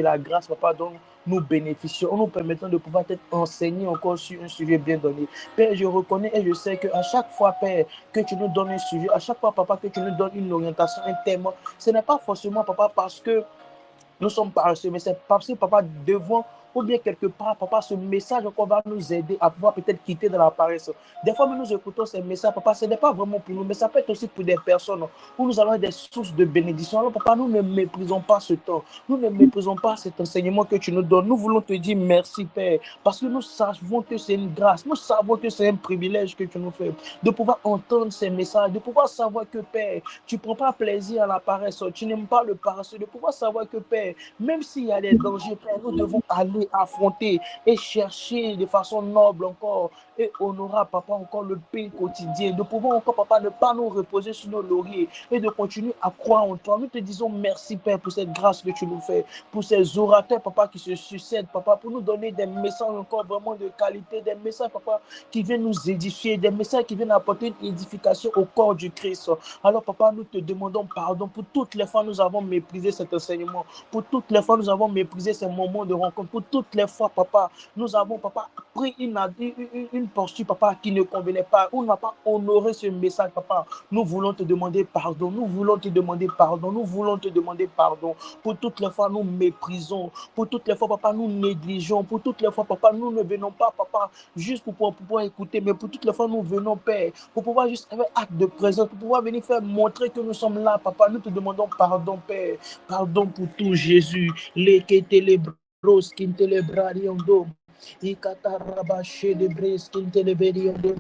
la grâce, papa, dont nous bénéficions, en nous permettant de pouvoir être enseignés encore sur un sujet bien donné. Père, je reconnais et je sais qu'à chaque fois, Père, que tu nous donnes un sujet, à chaque fois, papa, que tu nous donnes une orientation, un thème, ce n'est pas forcément, papa, parce que nous sommes paresseux, mais c'est parce que, papa, devant ou bien quelque part, papa, ce message encore va nous aider à pouvoir peut-être quitter de la paresse. Des fois, nous écoutons ces messages, papa, ce n'est pas vraiment pour nous, mais ça peut être aussi pour des personnes où nous avons des sources de bénédiction. Alors, papa, nous ne méprisons pas ce temps. Nous ne méprisons pas cet enseignement que tu nous donnes. Nous voulons te dire merci, Père, parce que nous savons que c'est une grâce. Nous savons que c'est un privilège que tu nous fais de pouvoir entendre ces messages, de pouvoir savoir que, Père, tu ne prends pas plaisir à la paresse, tu n'aimes pas le paresseux, de pouvoir savoir que, Père, même s'il y a des dangers, Père, nous devons aller affronter et chercher de façon noble encore et honorable, papa, encore le pain quotidien, de pouvoir encore, papa, ne pas nous reposer sur nos lauriers et de continuer à croire en toi. Nous te disons merci, Père, pour cette grâce que tu nous fais, pour ces orateurs, papa, qui se succèdent, papa, pour nous donner des messages encore vraiment de qualité, des messages, papa, qui viennent nous édifier, des messages qui viennent apporter une édification au corps du Christ. Alors, papa, nous te demandons pardon pour toutes les fois nous avons méprisé cet enseignement, pour toutes les fois nous avons méprisé ces moments de rencontre, pour toutes les fois, papa, nous avons, papa, pris une posture, papa, qui ne convenait pas, ou n'a pas honoré ce message, papa. Nous voulons te demander pardon, nous voulons te demander pardon, nous voulons te demander pardon. Pour toutes les fois, nous méprisons, pour toutes les fois, papa, nous négligeons, pour toutes les fois, papa, nous ne venons pas, papa, juste pour pouvoir écouter, mais pour toutes les fois, nous venons, Père, pour pouvoir juste faire acte de présence, pour pouvoir venir faire montrer que nous sommes là, papa. Nous te demandons pardon, Père, pardon pour tout, Jésus. Les qui bros, qui te les brariando, et catarabaché de bres, qui te les beriando,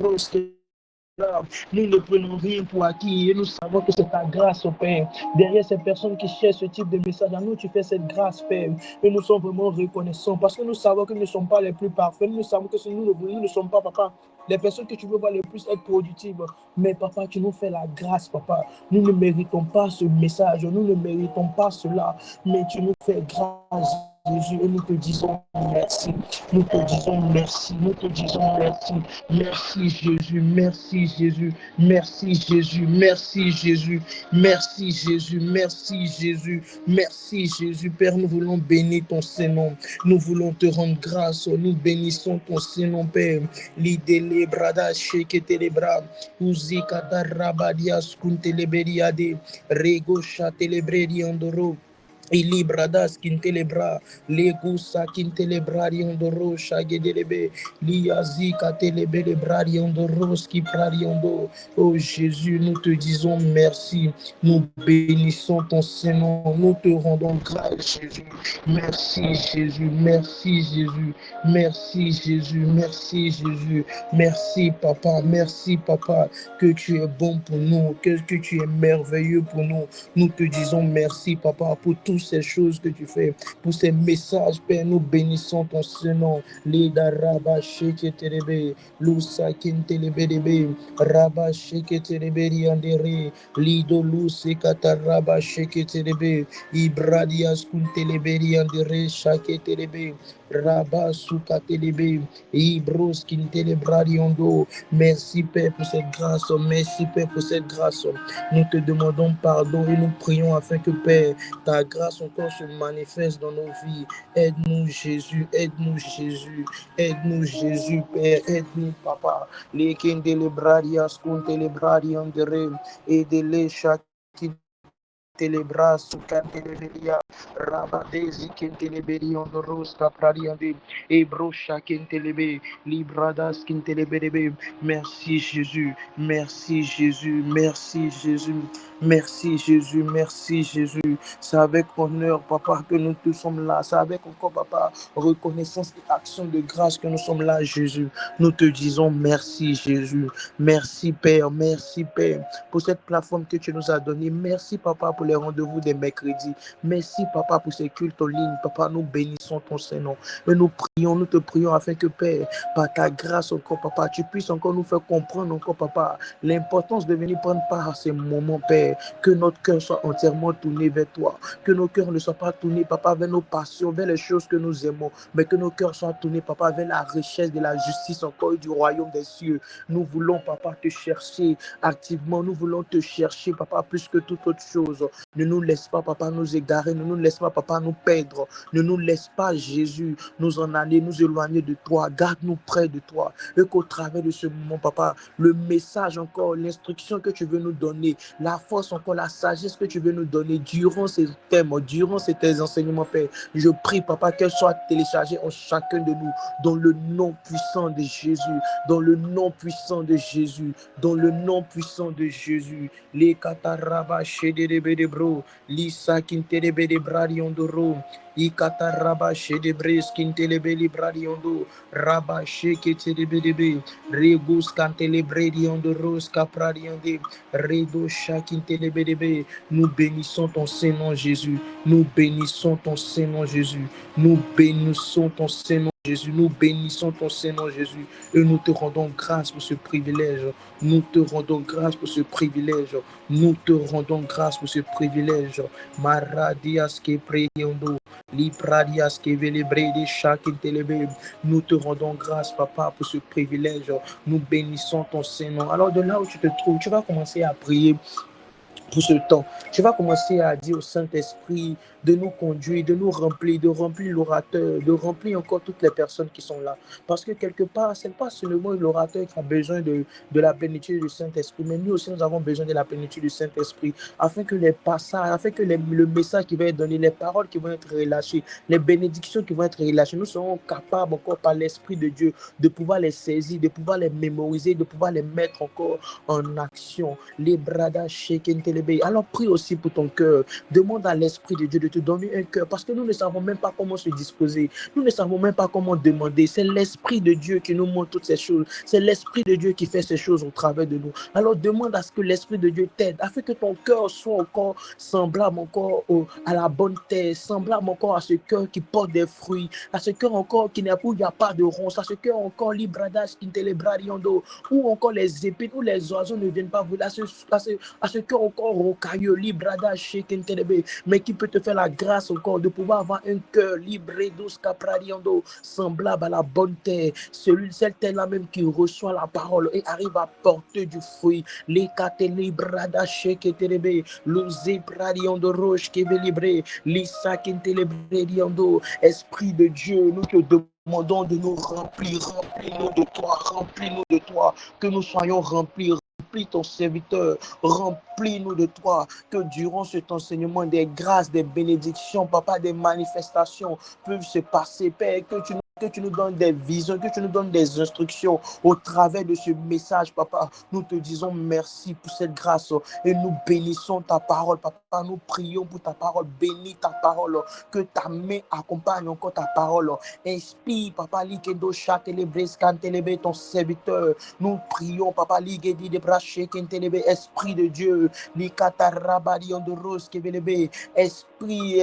nous ne prenons rien pour acquis et nous savons que c'est ta grâce, oh Père. Derrière ces personnes qui cherchent ce type de message, à nous, tu fais cette grâce, Père. Et nous sommes vraiment reconnaissants parce que nous savons que nous ne sommes pas les plus parfaits. Nous savons que nous ne sommes pas, papa, les personnes que tu veux voir le plus être productives. Mais, papa, tu nous fais la grâce, papa. Nous ne méritons pas ce message. Nous ne méritons pas cela. Mais tu nous fais grâce, Jésus, et nous te disons merci. Nous te disons merci. Nous te disons merci. Merci, Jésus. Merci, Jésus. Merci, Jésus. Merci, Jésus. Merci, Jésus. Merci, Jésus. Merci, Jésus. Père, nous voulons bénir ton Saint-Nom. Nous voulons te rendre grâce. Nous bénissons ton Saint-Nom, Père. Lidele brada shekete le bra. Uzi katarabadias kunteleberiade. Rego chateleberi andoro. Ili bradas kintelebra, legusa kintelebrari ondoro, shagedelebe, liazika telebelebrari ondoro, skiprari ondo. Oh Jésus, nous te disons merci, nous bénissons ton Saint-Nom, nous te rendons grâce, Jésus. Merci Jésus, merci Jésus, merci Jésus, merci Jésus, merci Papa, que tu es bon pour nous, que tu es merveilleux pour nous. Nous te disons merci, Papa, pour toutes ces choses que tu fais, pour ces messages, Père. Nous bénissons ton Saint-Nom. Lida Rabba Sheketerebe, Lusa Kintelebedebe, Rabba Sheketerebe Yandere, Lido Luce Kataraba Sheketerebe, Ibradias Kunteleberi Yandere, Shaketerebe, Rabba Sukatelebe, Ibros Kintelebrari Yondo. Merci, Père, pour cette grâce. Merci, Père, pour cette grâce. Nous te demandons pardon et nous prions afin que, Père, ta grâce encore se manifeste dans nos vies. Aide-nous, Jésus, aide-nous, Jésus, aide-nous, Jésus, Père, aide-nous, Papa. Les kindelebrarias, kuntelebrariandere, aide-les chaque telebra sukanteleberia rabadezi kenteleberi ondoros kaprariande ebrocha kentelebe libradas kentelebebe. Merci Jésus, merci Jésus, merci Jésus, merci Jésus, merci Jésus. C'est avec honneur, Papa, que nous tous sommes là. C'est avec encore, Papa, reconnaissance et action de grâce que nous sommes là, Jésus. Nous te disons merci Jésus, merci Père, pour cette plateforme que tu nous as donnée. Merci Papa pour les rendez-vous des mercredis. Merci Papa pour ces cultes en ligne. Papa, nous bénissons ton Saint-Nom. Et nous te prions afin que Père, par ta grâce encore Papa, tu puisses encore nous faire comprendre encore Papa, l'importance de venir prendre part à ces moments, Père. Que notre cœur soit entièrement tourné vers toi. Que nos cœurs ne soient pas tournés, Papa, vers nos passions, vers les choses que nous aimons, mais que nos cœurs soient tournés, Papa, vers la richesse de la justice encore du royaume des cieux. Nous voulons, Papa, te chercher activement. Nous voulons te chercher, Papa, plus que toute autre chose. Ne nous laisse pas, papa, nous égarer. Ne nous laisse pas, papa, nous perdre. Ne nous laisse pas, Jésus, nous en aller, nous éloigner de toi. Garde-nous près de toi. Et qu'au travers de ce moment, papa, le message encore, l'instruction que tu veux nous donner, la force encore, la sagesse que tu veux nous donner durant ces thèmes, durant ces enseignements, Père, je prie, papa, qu'elle soit téléchargée en chacun de nous, dans le nom puissant de Jésus, dans le nom puissant de Jésus, dans le nom puissant de Jésus. Les kataraba shedebe de bro, lisa kinterebe de bradiondoro, ikataraba shedebe skintelebe libradiondo, raba sheketebe debe, regus kantelebre diondoro skapradiande, redo shakintelebe debe. Nous bénissons ton Saint-Nom, Jésus. Nous bénissons ton Saint-Nom, Jésus. Nous bénissons ton Saint-Nom, Jésus. Nous bénissons ton Saint-Nom, Jésus. Et nous te rendons grâce pour ce privilège. Nous te rendons grâce pour ce privilège. Nous te rendons grâce pour ce privilège. Maradias que prediando, libradias que velebrede chaque telebe. Nous te rendons grâce, papa, pour ce privilège. Nous bénissons ton Saint-Nom. Alors de là où tu te trouves, tu vas commencer à prier pour ce temps. Tu vas commencer à dire au Saint-Esprit de nous conduire, de nous remplir, de remplir l'orateur, de remplir encore toutes les personnes qui sont là. Parce que quelque part, ce n'est pas seulement l'orateur qui a besoin de la plénitude du Saint-Esprit, mais nous aussi, nous avons besoin de la plénitude du Saint-Esprit, afin que les passages, afin que le message qui va être donné, les paroles qui vont être relâchées, les bénédictions qui vont être relâchées, nous serons capables encore par l'Esprit de Dieu de pouvoir les saisir, de pouvoir les mémoriser, de pouvoir les mettre encore en action. Les bradas sheken. Alors prie aussi pour ton cœur. Demande à l'Esprit de Dieu de te donner un cœur, parce que nous ne savons même pas comment se disposer. Nous ne savons même pas comment demander. C'est l'Esprit de Dieu qui nous montre toutes ces choses. C'est l'Esprit de Dieu qui fait ces choses au travers de nous. Alors demande à ce que l'Esprit de Dieu t'aide, afin que ton cœur soit encore semblable encore à la bonne terre, semblable encore à ce cœur qui porte des fruits, à ce cœur encore qui n'a pas de ronces, à ce cœur encore libradage qui où encore les épines, où les oiseaux ne viennent pas voler, à ce cœur encore rocailleux, librada shaken telebe, mais qui peut te faire la grâce encore de pouvoir avoir un cœur libre, douce, capradiando, semblable à la bonne terre, cette terre-là même qui reçoit la parole et arrive à porter du fruit. Les kate librada shaken telebe, l'osé pradiando roche qui veut librer, l'issakin telebrediando, Esprit de Dieu, nous te demandons de nous remplir, remplis-nous de toi, remplis-nous de toi, que nous soyons remplis. Remplis ton serviteur, remplis-nous de toi, que durant cet enseignement, des grâces, des bénédictions, papa, des manifestations peuvent se passer, Père, que tu nous donnes des visions, que tu nous donnes des instructions au travers de ce message, papa. Nous te disons merci pour cette grâce et nous bénissons ta parole, papa. Nous prions pour ta parole, bénis ta parole, que ta main accompagne encore ta parole. Inspire, papa, Likendo Chatelebres Cantelebe, ton serviteur. Nous prions, papa, Ligedi de Braché Kentelebe, Esprit de Dieu, Likatarabadion de Rose Kebelebe, Esprit.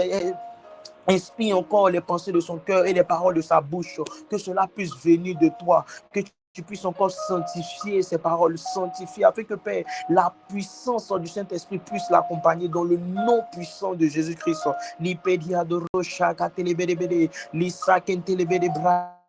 Inspire encore les pensées de son cœur et les paroles de sa bouche, que cela puisse venir de toi, que tu puisses encore sanctifier ces paroles, sanctifier, afin que, Père, la puissance du Saint-Esprit puisse l'accompagner dans le nom puissant de Jésus-Christ.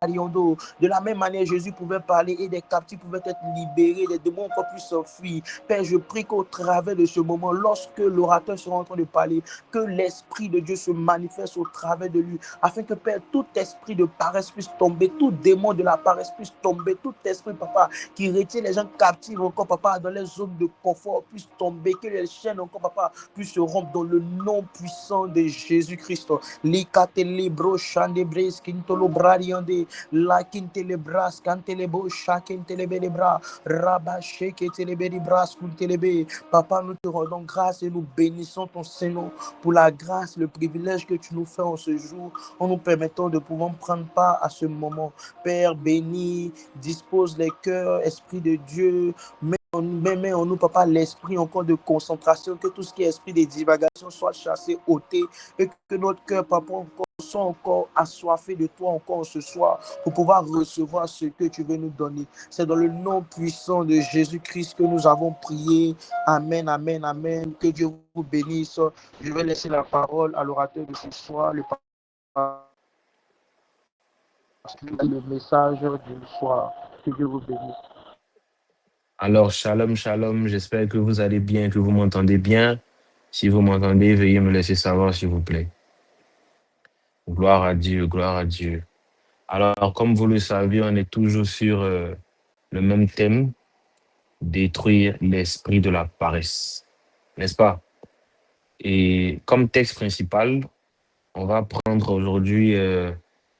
De la même manière, Jésus pouvait parler et des captifs pouvaient être libérés, des démons encore plus s'enfuir. Père, je prie qu'au travers de ce moment, lorsque l'orateur sera en train de parler, que l'Esprit de Dieu se manifeste au travers de lui, afin que, Père, tout esprit de paresse puisse tomber, tout démon de la paresse puisse tomber, tout esprit, papa, qui retient les gens captifs encore, papa, dans les zones de confort puisse tomber, que les chaînes encore, papa, puissent se rompre dans le nom puissant de Jésus-Christ. Likatelebro chandebres kintolo bradiande, lakintelebras kantelebo chakentelebelebra, rabasheketelebelibras kuntelebe. Papa, nous te rendons grâce et nous bénissons ton Saint-Nom pour la grâce, le privilège que tu nous fais en ce jour, en nous permettant de pouvoir prendre part à ce moment. Père, bénis, dispose les cœurs, Esprit de Dieu, mets en nous, papa, l'esprit encore de concentration, que tout ce qui est esprit de divagation soit chassé, ôté, et que notre cœur, papa, encore soit encore assoiffé de toi encore ce soir pour pouvoir recevoir ce que tu veux nous donner. C'est dans le nom puissant de Jésus-Christ que nous avons prié. Amen, amen, amen. Que Dieu vous bénisse. Je vais laisser la parole à l'orateur de ce soir, le message du soir. Que Dieu vous bénisse. Alors, shalom, shalom. J'espère que vous allez bien, que vous m'entendez bien. Si vous m'entendez, veuillez me laisser savoir, s'il vous plaît. Gloire à Dieu, gloire à Dieu. Alors, comme vous le savez, on est toujours sur le même thème, détruire l'esprit de la paresse. N'est-ce pas? Et comme texte principal, on va prendre aujourd'hui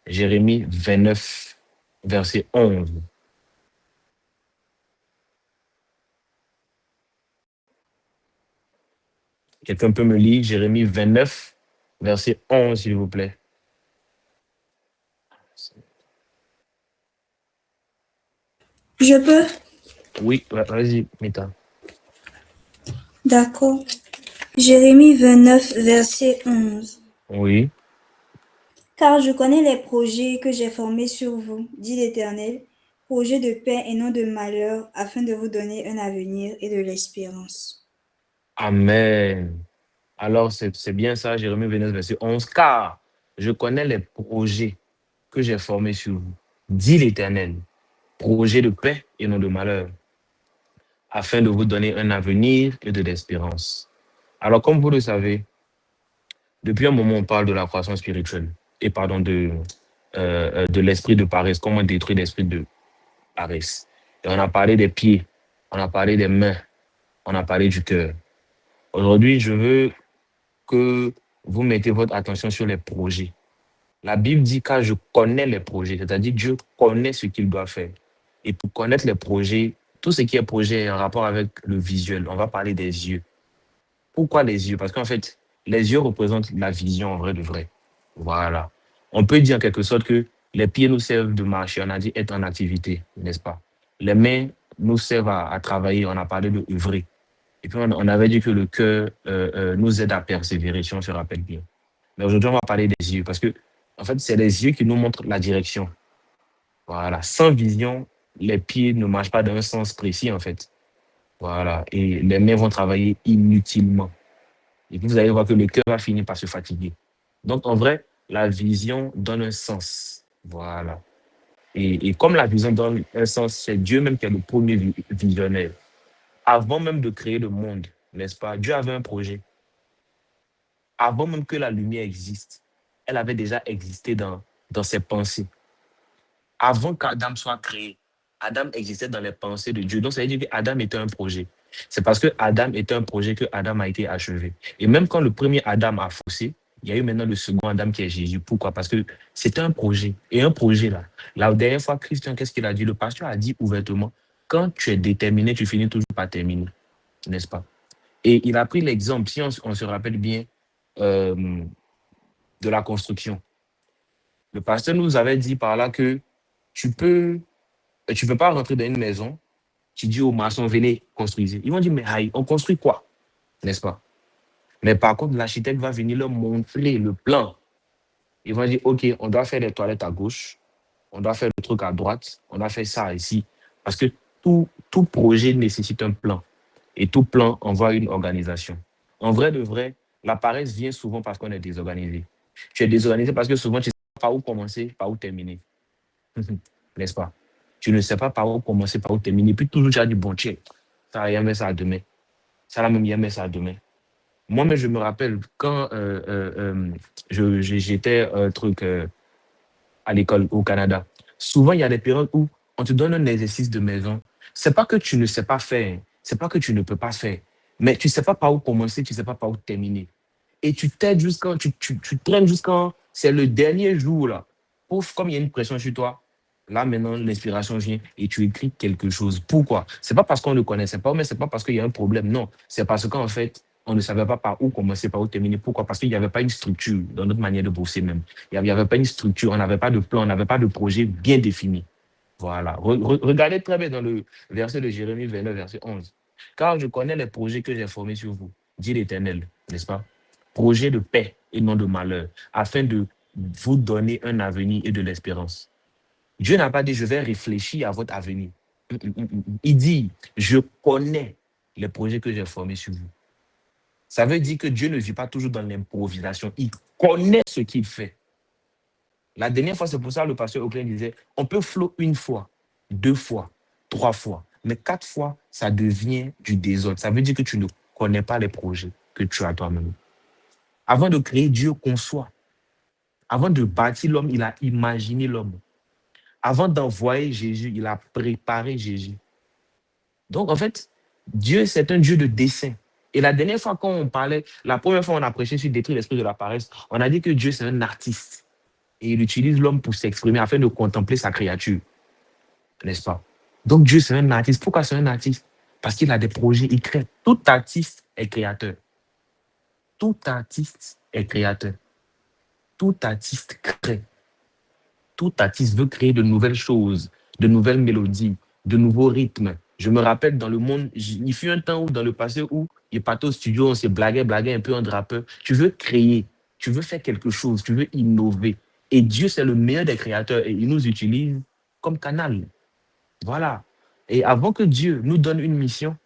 Jérémie 29, verset 11. Quelqu'un peut me lire Jérémie 29, verset 11, s'il vous plaît. Je peux? Oui, vas-y, Mita. D'accord. Jérémie 29, verset 11. Oui. Car je connais les projets que j'ai formés sur vous, dit l'Éternel, projets de paix et non de malheur, afin de vous donner un avenir et de l'espérance. Amen. Alors, c'est bien ça, Jérémie 29, verset 11. Car je connais les projets que j'ai formés sur vous, dit l'Éternel, projets de paix et non de malheur, afin de vous donner un avenir et de l'espérance. Alors, comme vous le savez, depuis un moment, on parle de la croissance spirituelle et pardon, de l'esprit de paresse, comment détruire l'esprit de paresse. Et on a parlé des pieds, on a parlé des mains, on a parlé du cœur. Aujourd'hui, je veux que vous mettez votre attention sur les projets. La Bible dit car je connais les projets, c'est-à-dire Dieu connaît ce qu'il doit faire. Et pour connaître les projets, tout ce qui est projet est en rapport avec le visuel. On va parler des yeux. Pourquoi les yeux? Parce qu'en fait, les yeux représentent la vision en vrai de vrai. Voilà. On peut dire en quelque sorte que les pieds nous servent de marcher. On a dit être en activité, n'est-ce pas? Les mains nous servent à travailler. On a parlé de œuvrer. Et puis, on avait dit que le cœur nous aide à persévérer, si on se rappelle bien. Mais aujourd'hui, on va parler des yeux parce que, en fait, c'est les yeux qui nous montrent la direction. Voilà. Sans vision, les pieds ne marchent pas dans un sens précis, en fait. Voilà. Et les mains vont travailler inutilement. Et puis, vous allez voir que le cœur va finir par se fatiguer. Donc, en vrai, la vision donne un sens. Voilà. Et comme la vision donne un sens, c'est Dieu même qui est le premier visionnaire. Avant même de créer le monde, n'est-ce pas? Dieu avait un projet. Avant même que la lumière existe, elle avait déjà existé dans ses pensées. Avant qu'Adam soit créé, Adam existait dans les pensées de Dieu. Donc, ça veut dire qu'Adam était un projet. C'est parce que Adam était un projet que Adam a été achevé. Et même quand le premier Adam a faussé, il y a eu maintenant le second Adam qui est Jésus. Pourquoi? Parce que c'était un projet. Et un projet, là. La dernière fois, Christian, qu'est-ce qu'il a dit? Le pasteur a dit ouvertement, quand tu es déterminé, tu finis toujours par terminer. N'est-ce pas? Et il a pris l'exemple, si on se rappelle bien, euh, de la construction. Le pasteur nous avait dit par là que tu peux, tu peux pas rentrer dans une maison, tu dis aux maçons, venez, construisez. Ils vont dire, mais aïe, on construit quoi? N'est-ce pas? Mais par contre, l'architecte va venir leur montrer le plan. Ils vont dire, OK, on doit faire les toilettes à gauche, on doit faire le truc à droite, on doit faire ça ici. Parce que tout projet nécessite un plan. Et tout plan envoie une organisation. En vrai de vrai, la paresse vient souvent parce qu'on est désorganisé. Tu es désorganisé parce que souvent, tu ne sais pas par où commencer, par où terminer. N'est-ce pas? Tu ne sais pas par où commencer, par où terminer. Puis toujours, tu as dit, bon, tiens, ça, rien mais ça demain. Ça, là même, rien mais ça demain. Moi-même, je me rappelle quand j'étais truc à l'école au Canada. Souvent, il y a des périodes où on te donne un exercice de maison. C'est pas que tu ne sais pas faire, c'est pas que tu ne peux pas faire, mais tu sais pas par où commencer, tu sais pas par où terminer. Et tu t'aides jusqu'à, tu traînes jusqu'à, c'est le dernier jour là. Pouf, comme il y a une pression sur toi, là maintenant l'inspiration vient et tu écris quelque chose. Pourquoi? C'est pas parce qu'on ne connaissait pas, mais c'est pas parce qu'il y a un problème, non. C'est parce qu'en fait, on ne savait pas par où commencer, par où terminer. Pourquoi? Parce qu'il n'y avait pas une structure dans notre manière de bosser même. Il n'y avait pas une structure, on n'avait pas de plan, on n'avait pas de projet bien défini. Voilà. Regardez très bien dans le verset de Jérémie 29, verset 11. Car je connais les projets que j'ai formés sur vous, dit l'Éternel, n'est-ce pas? Projets de paix et non de malheur, afin de vous donner un avenir et de l'espérance. Dieu n'a pas dit, je vais réfléchir à votre avenir. Il dit, je connais les projets que j'ai formés sur vous. Ça veut dire que Dieu ne vit pas toujours dans l'improvisation. Il connaît ce qu'il fait. La dernière fois, c'est pour ça que le pasteur Auclair disait, on peut flotter une fois, deux fois, trois fois, mais quatre fois, ça devient du désordre. Ça veut dire que tu ne connais pas les projets. que tu as toi-même. Avant de créer, Dieu conçoit. Avant de bâtir l'homme, il a imaginé l'homme. Avant d'envoyer Jésus, il a préparé Jésus. Donc, en fait, Dieu, c'est un Dieu de dessein. Et la dernière fois, quand on parlait, la première fois, on a prêché sur détruire l'esprit de la paresse, on a dit que Dieu, c'est un artiste. Et il utilise l'homme pour s'exprimer afin de contempler sa créature. N'est-ce pas? Donc, Dieu, c'est un artiste. Pourquoi c'est un artiste? Parce qu'il a des projets, il crée. Tout artiste est créateur. Tout artiste est créateur. Tout artiste crée. Tout artiste veut créer de nouvelles choses, de nouvelles mélodies, de nouveaux rythmes. Je me rappelle dans le monde, il fut un temps où, dans le passé, où il partait au studio, on se blaguait un peu entre rappeurs. Tu veux créer, tu veux faire quelque chose, tu veux innover. Et Dieu, c'est le meilleur des créateurs et il nous utilise comme canal. Voilà. Et avant que Dieu nous donne une mission,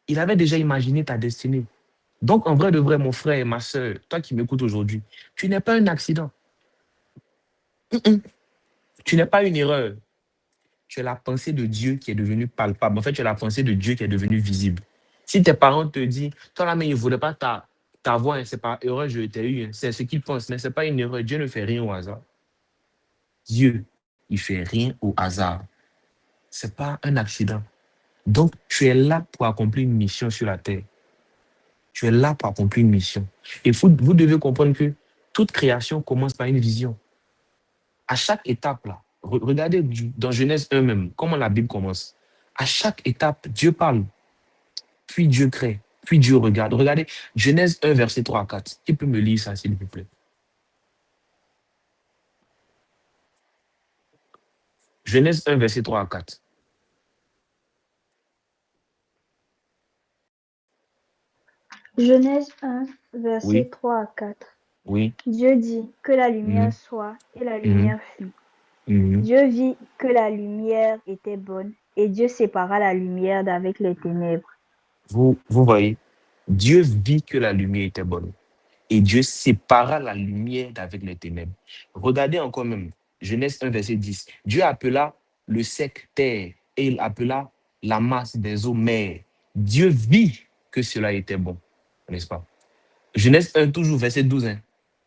il avait déjà imaginé ta destinée. Donc, en vrai de vrai, mon frère et ma soeur, toi qui m'écoutes aujourd'hui, tu n'es pas un accident. Tu n'es pas une erreur. Tu es la pensée de Dieu qui est devenue palpable. En fait, tu es la pensée de Dieu qui est devenue visible. Si tes parents te disent, toi là, mais ils ne voulaient pas ta voix, hein, c'est pas erreur, je t'ai eu. Hein. C'est ce qu'ils pensent, mais ce n'est pas une erreur. Dieu ne fait rien au hasard. Dieu, il ne fait rien au hasard. Ce n'est pas un accident. Donc, tu es là pour accomplir une mission sur la terre. Tu es là pour accomplir une mission. Et vous devez comprendre que toute création commence par une vision. À chaque étape, là, regardez dans Genèse 1 même, comment la Bible commence. À chaque étape, Dieu parle, puis Dieu crée, puis Dieu regarde. Regardez, Genèse 1, verset 3 à 4. Qui peut me lire ça, s'il vous plaît? Genèse 1, verset 3 à 4. Genèse 1, versets Oui. 3 à 4. Oui. Dieu dit que la lumière Mhm. soit, et la lumière fut. Mhm. Dieu vit que la lumière était bonne, et Dieu sépara la lumière d'avec les ténèbres. Vous voyez, Dieu vit que la lumière était bonne. Et Dieu sépara la lumière d'avec les ténèbres. Regardez encore même, Genèse 1, verset 10. Dieu appela le sec terre et il appela la masse des eaux mer. Dieu vit que cela était bon, n'est-ce pas? Genèse 1, toujours verset 12. Hein.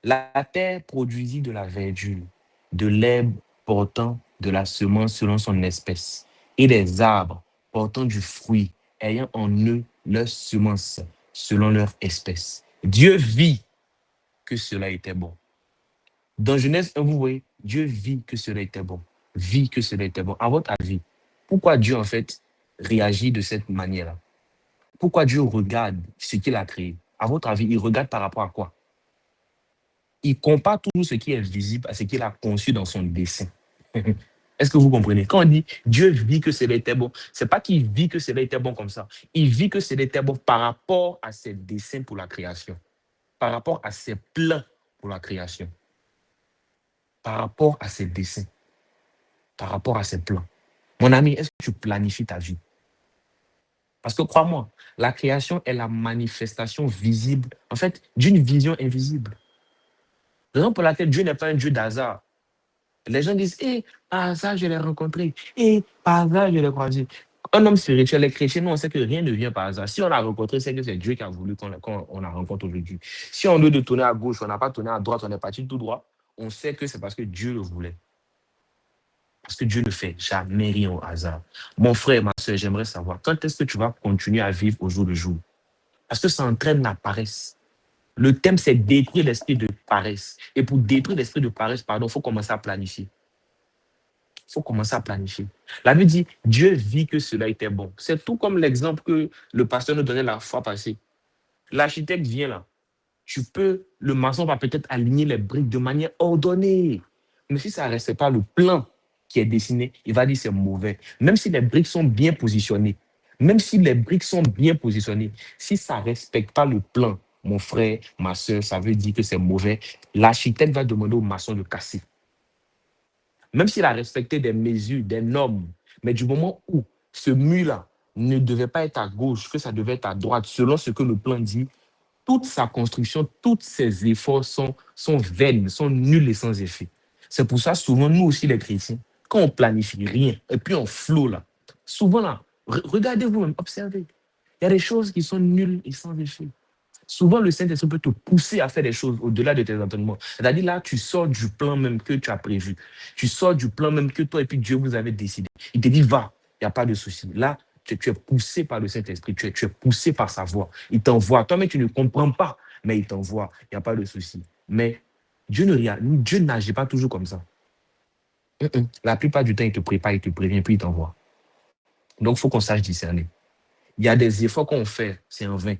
La terre produisit de la verdure, de l'herbe portant de la semence selon son espèce, et des arbres portant du fruit, ayant en eux leur semence selon leur espèce. Dieu vit que cela était bon. Dans Genèse 1, vous voyez, Dieu vit que cela était bon. Vit que cela était bon. À votre avis, pourquoi Dieu, en fait, réagit de cette manière-là? Pourquoi Dieu regarde ce qu'il a créé? À votre avis, il regarde par rapport à quoi? Il compare tout ce qui est visible à ce qu'il a conçu dans son dessein. Est-ce que vous comprenez? Quand on dit Dieu vit que cela était bon, ce n'est pas qu'il vit que cela était bon comme ça. Il vit que cela était bon par rapport à ses desseins pour la création, par rapport à ses plans pour la création, par rapport à ses desseins, par rapport à ses plans. Mon ami, est-ce que tu planifies ta vie? Parce que crois-moi, la création est la manifestation visible, en fait, d'une vision invisible. Raison pour laquelle Dieu n'est pas un Dieu d'hasard. Les gens disent, par hasard, je l'ai rencontré. Par hasard, je l'ai croisé. Un homme spirituel, les chrétiens, nous, on sait que rien ne vient par hasard. Si on l'a rencontré, c'est que c'est Dieu qui a voulu qu'on la rencontre aujourd'hui. Si on veut de tourner à gauche, on n'a pas tourné à droite, on est parti tout droit, on sait que c'est parce que Dieu le voulait. Parce que Dieu ne fait jamais rien au hasard. Mon frère, ma soeur, j'aimerais savoir, quand est-ce que tu vas continuer à vivre au jour le jour? Parce que ça entraîne la paresse. Le thème, c'est détruire l'esprit de paresse. Et pour détruire l'esprit de paresse, il faut commencer à planifier. Il faut commencer à planifier. La Bible dit, Dieu vit que cela était bon. C'est tout comme l'exemple que le pasteur nous donnait la fois passée. L'architecte vient là. Le maçon va peut-être aligner les briques de manière ordonnée. Mais si ça ne reste pas le plan qui est dessiné, il va dire c'est mauvais. Même si les briques sont bien positionnées, si ça ne respecte pas le plan, mon frère, ma soeur, ça veut dire que c'est mauvais. L'architecte va demander au maçon de casser. Même s'il a respecté des mesures, des normes, mais du moment où ce mur-là ne devait pas être à gauche, que ça devait être à droite, selon ce que le plan dit, toute sa construction, tous ses efforts sont vaines, sont nuls et sans effet. C'est pour ça, souvent, nous aussi, les chrétiens, quand on planifie rien, et puis on flotte là, souvent là, regardez vous-même, observez, il y a des choses qui sont nulles et sans effet. Souvent, le Saint-Esprit peut te pousser à faire des choses au-delà de tes entraînements. C'est-à-dire là, tu sors du plan même que tu as prévu. Tu sors du plan même que toi et puis Dieu vous avez décidé. Il te dit, va, il n'y a pas de souci. Là, tu es poussé par le Saint-Esprit, tu es poussé par sa voix. Il t'envoie. Toi-même, tu ne comprends pas, mais il t'envoie. Il n'y a pas de souci. Mais Dieu n'agit pas toujours comme ça. La plupart du temps, il te prépare, il te prévient, puis il t'envoie. Donc, il faut qu'on sache discerner. Il y a des efforts qu'on fait, c'est en vain.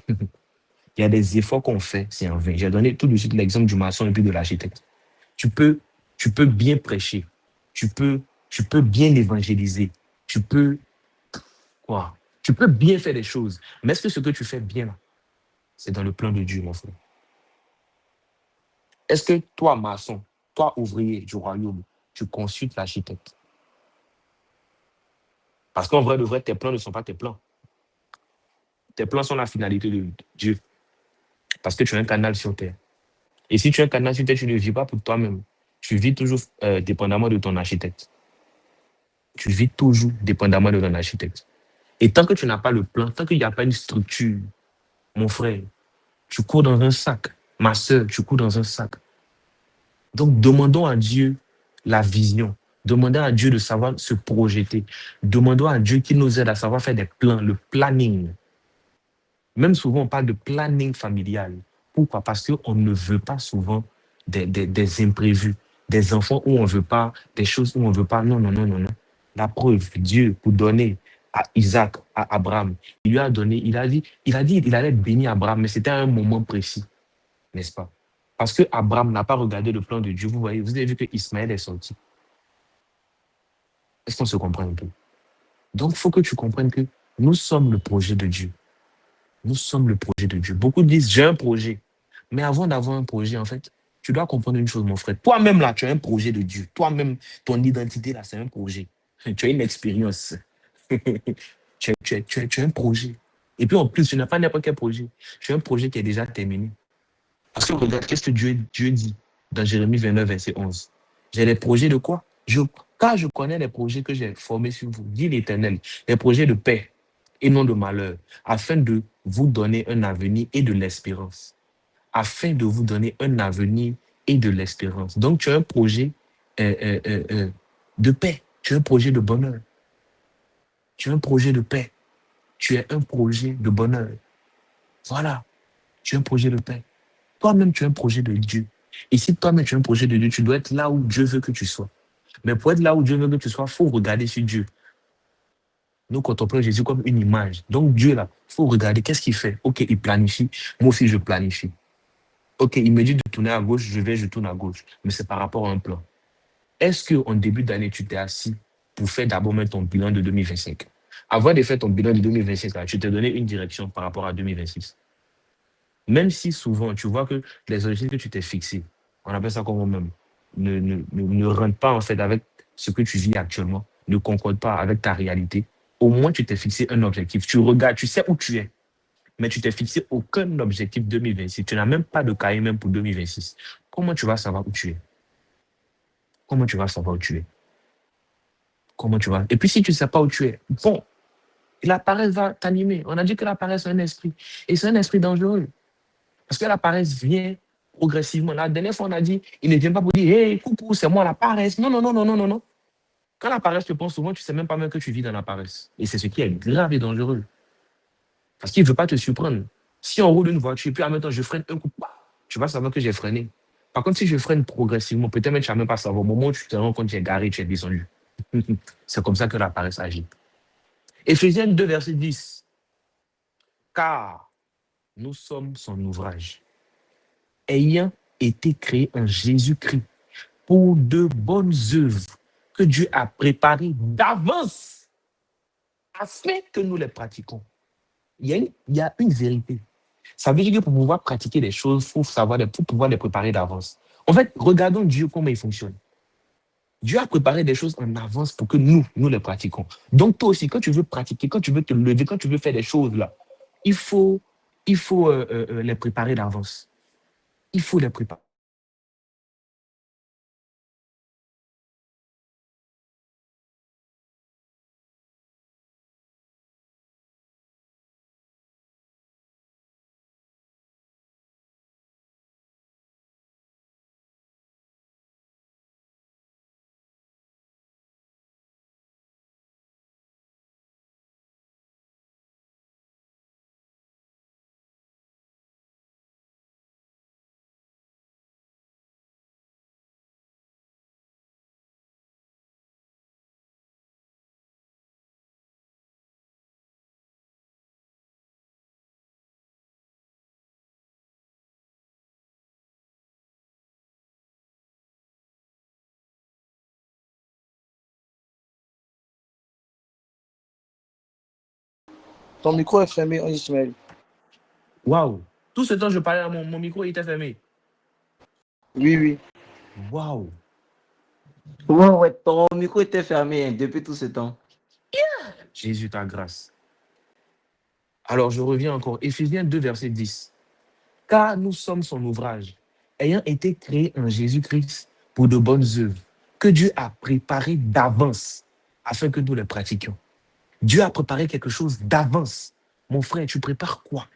Il y a des efforts qu'on fait, c'est en vain. J'ai donné tout de suite l'exemple du maçon et puis de l'architecte. Tu peux, tu peux bien prêcher, tu peux, tu peux bien évangéliser, tu peux, quoi? Tu peux bien faire des choses. Mais est-ce que ce que tu fais bien, là, c'est dans le plan de Dieu, mon frère? Est-ce que toi, maçon, toi, ouvrier du royaume, tu consultes l'architecte? Parce qu'en vrai, de vrai, tes plans ne sont pas tes plans. Tes plans sont la finalité de Dieu. Parce que tu es un canal sur terre. Et si tu es un canal sur terre, tu ne vis pas pour toi-même. Tu vis toujours dépendamment de ton architecte. Tu vis toujours dépendamment de ton architecte. Et tant que tu n'as pas le plan, tant qu'il n'y a pas une structure, mon frère, tu cours dans un sac. Ma soeur, tu cours dans un sac. Donc, demandons à Dieu la vision. Demandons à Dieu de savoir se projeter. Demandons à Dieu qu'il nous aide à savoir faire des plans, le planning. Même souvent, on parle de planning familial. Pourquoi? Parce qu'on ne veut pas souvent des imprévus, des enfants où on ne veut pas, des choses où on ne veut pas. Non, non, non, non, non. La preuve, Dieu, pour donner à Isaac, à Abraham, il lui a donné, il a dit il allait bénir Abraham, mais c'était à un moment précis, n'est-ce pas? Parce que Abraham n'a pas regardé le plan de Dieu. Vous voyez, vous avez vu que Ismaël est sorti. Est-ce qu'on se comprend un peu? Donc, il faut que tu comprennes que nous sommes le projet de Dieu. Nous sommes le projet de Dieu. Beaucoup disent, j'ai un projet. Mais avant d'avoir un projet, en fait, tu dois comprendre une chose, mon frère. Toi-même, là, tu as un projet de Dieu. Toi-même, ton identité, là, c'est un projet. Tu as une expérience. Tu as un projet. Et puis, en plus, tu n'as pas n'importe quel projet. Tu as un projet qui est déjà terminé. Parce que regarde, qu'est-ce que Dieu dit dans Jérémie 29, verset 11? J'ai des projets de quoi? Car je connais les projets que j'ai formés sur vous, dit l'Éternel, les projets de paix et non de malheur, afin de vous donner un avenir et de l'espérance. Afin de vous donner un avenir et de l'espérance. Donc, tu as un projet de paix, tu as un projet de bonheur, tu as un projet de paix, tu as un projet de bonheur. Voilà, tu as un projet de paix. Toi-même, tu as un projet de Dieu. Et si toi-même, tu as un projet de Dieu, tu dois être là où Dieu veut que tu sois. Mais pour être là où Dieu veut que tu sois, il faut regarder sur Dieu. Nous contemplons Jésus comme une image. Donc Dieu, là, il faut regarder qu'est-ce qu'il fait. Ok, il planifie. Moi aussi, je planifie. Ok, il me dit de tourner à gauche, je tourne à gauche. Mais c'est par rapport à un plan. Est-ce qu'en début d'année, tu t'es assis pour faire d'abord même ton bilan de 2025? Avant de faire ton bilan de 2025, là, tu t'es donné une direction par rapport à 2026. Même si souvent, tu vois que les objectifs que tu t'es fixés, on appelle ça comme même, ne rentrent pas en fait avec ce que tu vis actuellement, ne concordent pas avec ta réalité, au moins tu t'es fixé un objectif. Tu regardes, tu sais où tu es, mais tu t'es fixé aucun objectif 2026. Tu n'as même pas de cahier même pour 2026. Comment tu vas savoir où tu es? Comment tu vas savoir où tu es? Comment tu vas? Et puis si tu ne sais pas où tu es, bon, la paresse va t'animer. On a dit que la paresse est un esprit. Et c'est un esprit dangereux. Parce que la paresse vient progressivement. La dernière fois, on a dit, il ne vient pas pour dire, hey, coucou, c'est moi la paresse. Non, non, non, non, non, non, non. Quand la paresse te prend souvent, tu ne sais même pas même que tu vis dans la paresse. Et c'est ce qui est grave et dangereux. Parce qu'il ne veut pas te surprendre. Si on roule une voiture, puis en même temps, je freine un coup, tu vas savoir que j'ai freiné. Par contre, si je freine progressivement, peut-être même tu ne vas même pas savoir. Au moment où tu te rends compte que tu es garé, tu es descendu. C'est comme ça que la paresse agit. Éphésiens 2, verset 10. Car nous sommes son ouvrage, ayant été créés en Jésus-Christ pour de bonnes œuvres que Dieu a préparées d'avance afin que nous les pratiquions. Il y a une vérité. Ça veut dire que pour pouvoir pratiquer des choses, il faut savoir, pour pouvoir les préparer d'avance. En fait, regardons Dieu comment il fonctionne. Dieu a préparé des choses en avance pour que nous les pratiquions. Donc toi aussi, quand tu veux pratiquer, quand tu veux te lever, quand tu veux faire des choses là, il faut, il faut les préparer d'avance. Il faut les préparer. Ton micro est fermé, Ismaël. Waouh! Tout ce temps, je parlais à mon micro, il était fermé. Oui, oui. Waouh! Ouais, ton micro était fermé hein, depuis tout ce temps. Jésus, ta grâce. Alors, je reviens encore. Éphésiens 2, verset 10. Car nous sommes son ouvrage, ayant été créés en Jésus-Christ pour de bonnes œuvres, que Dieu a préparées d'avance afin que nous les pratiquions. Dieu a préparé quelque chose d'avance. Mon frère, tu prépares quoi?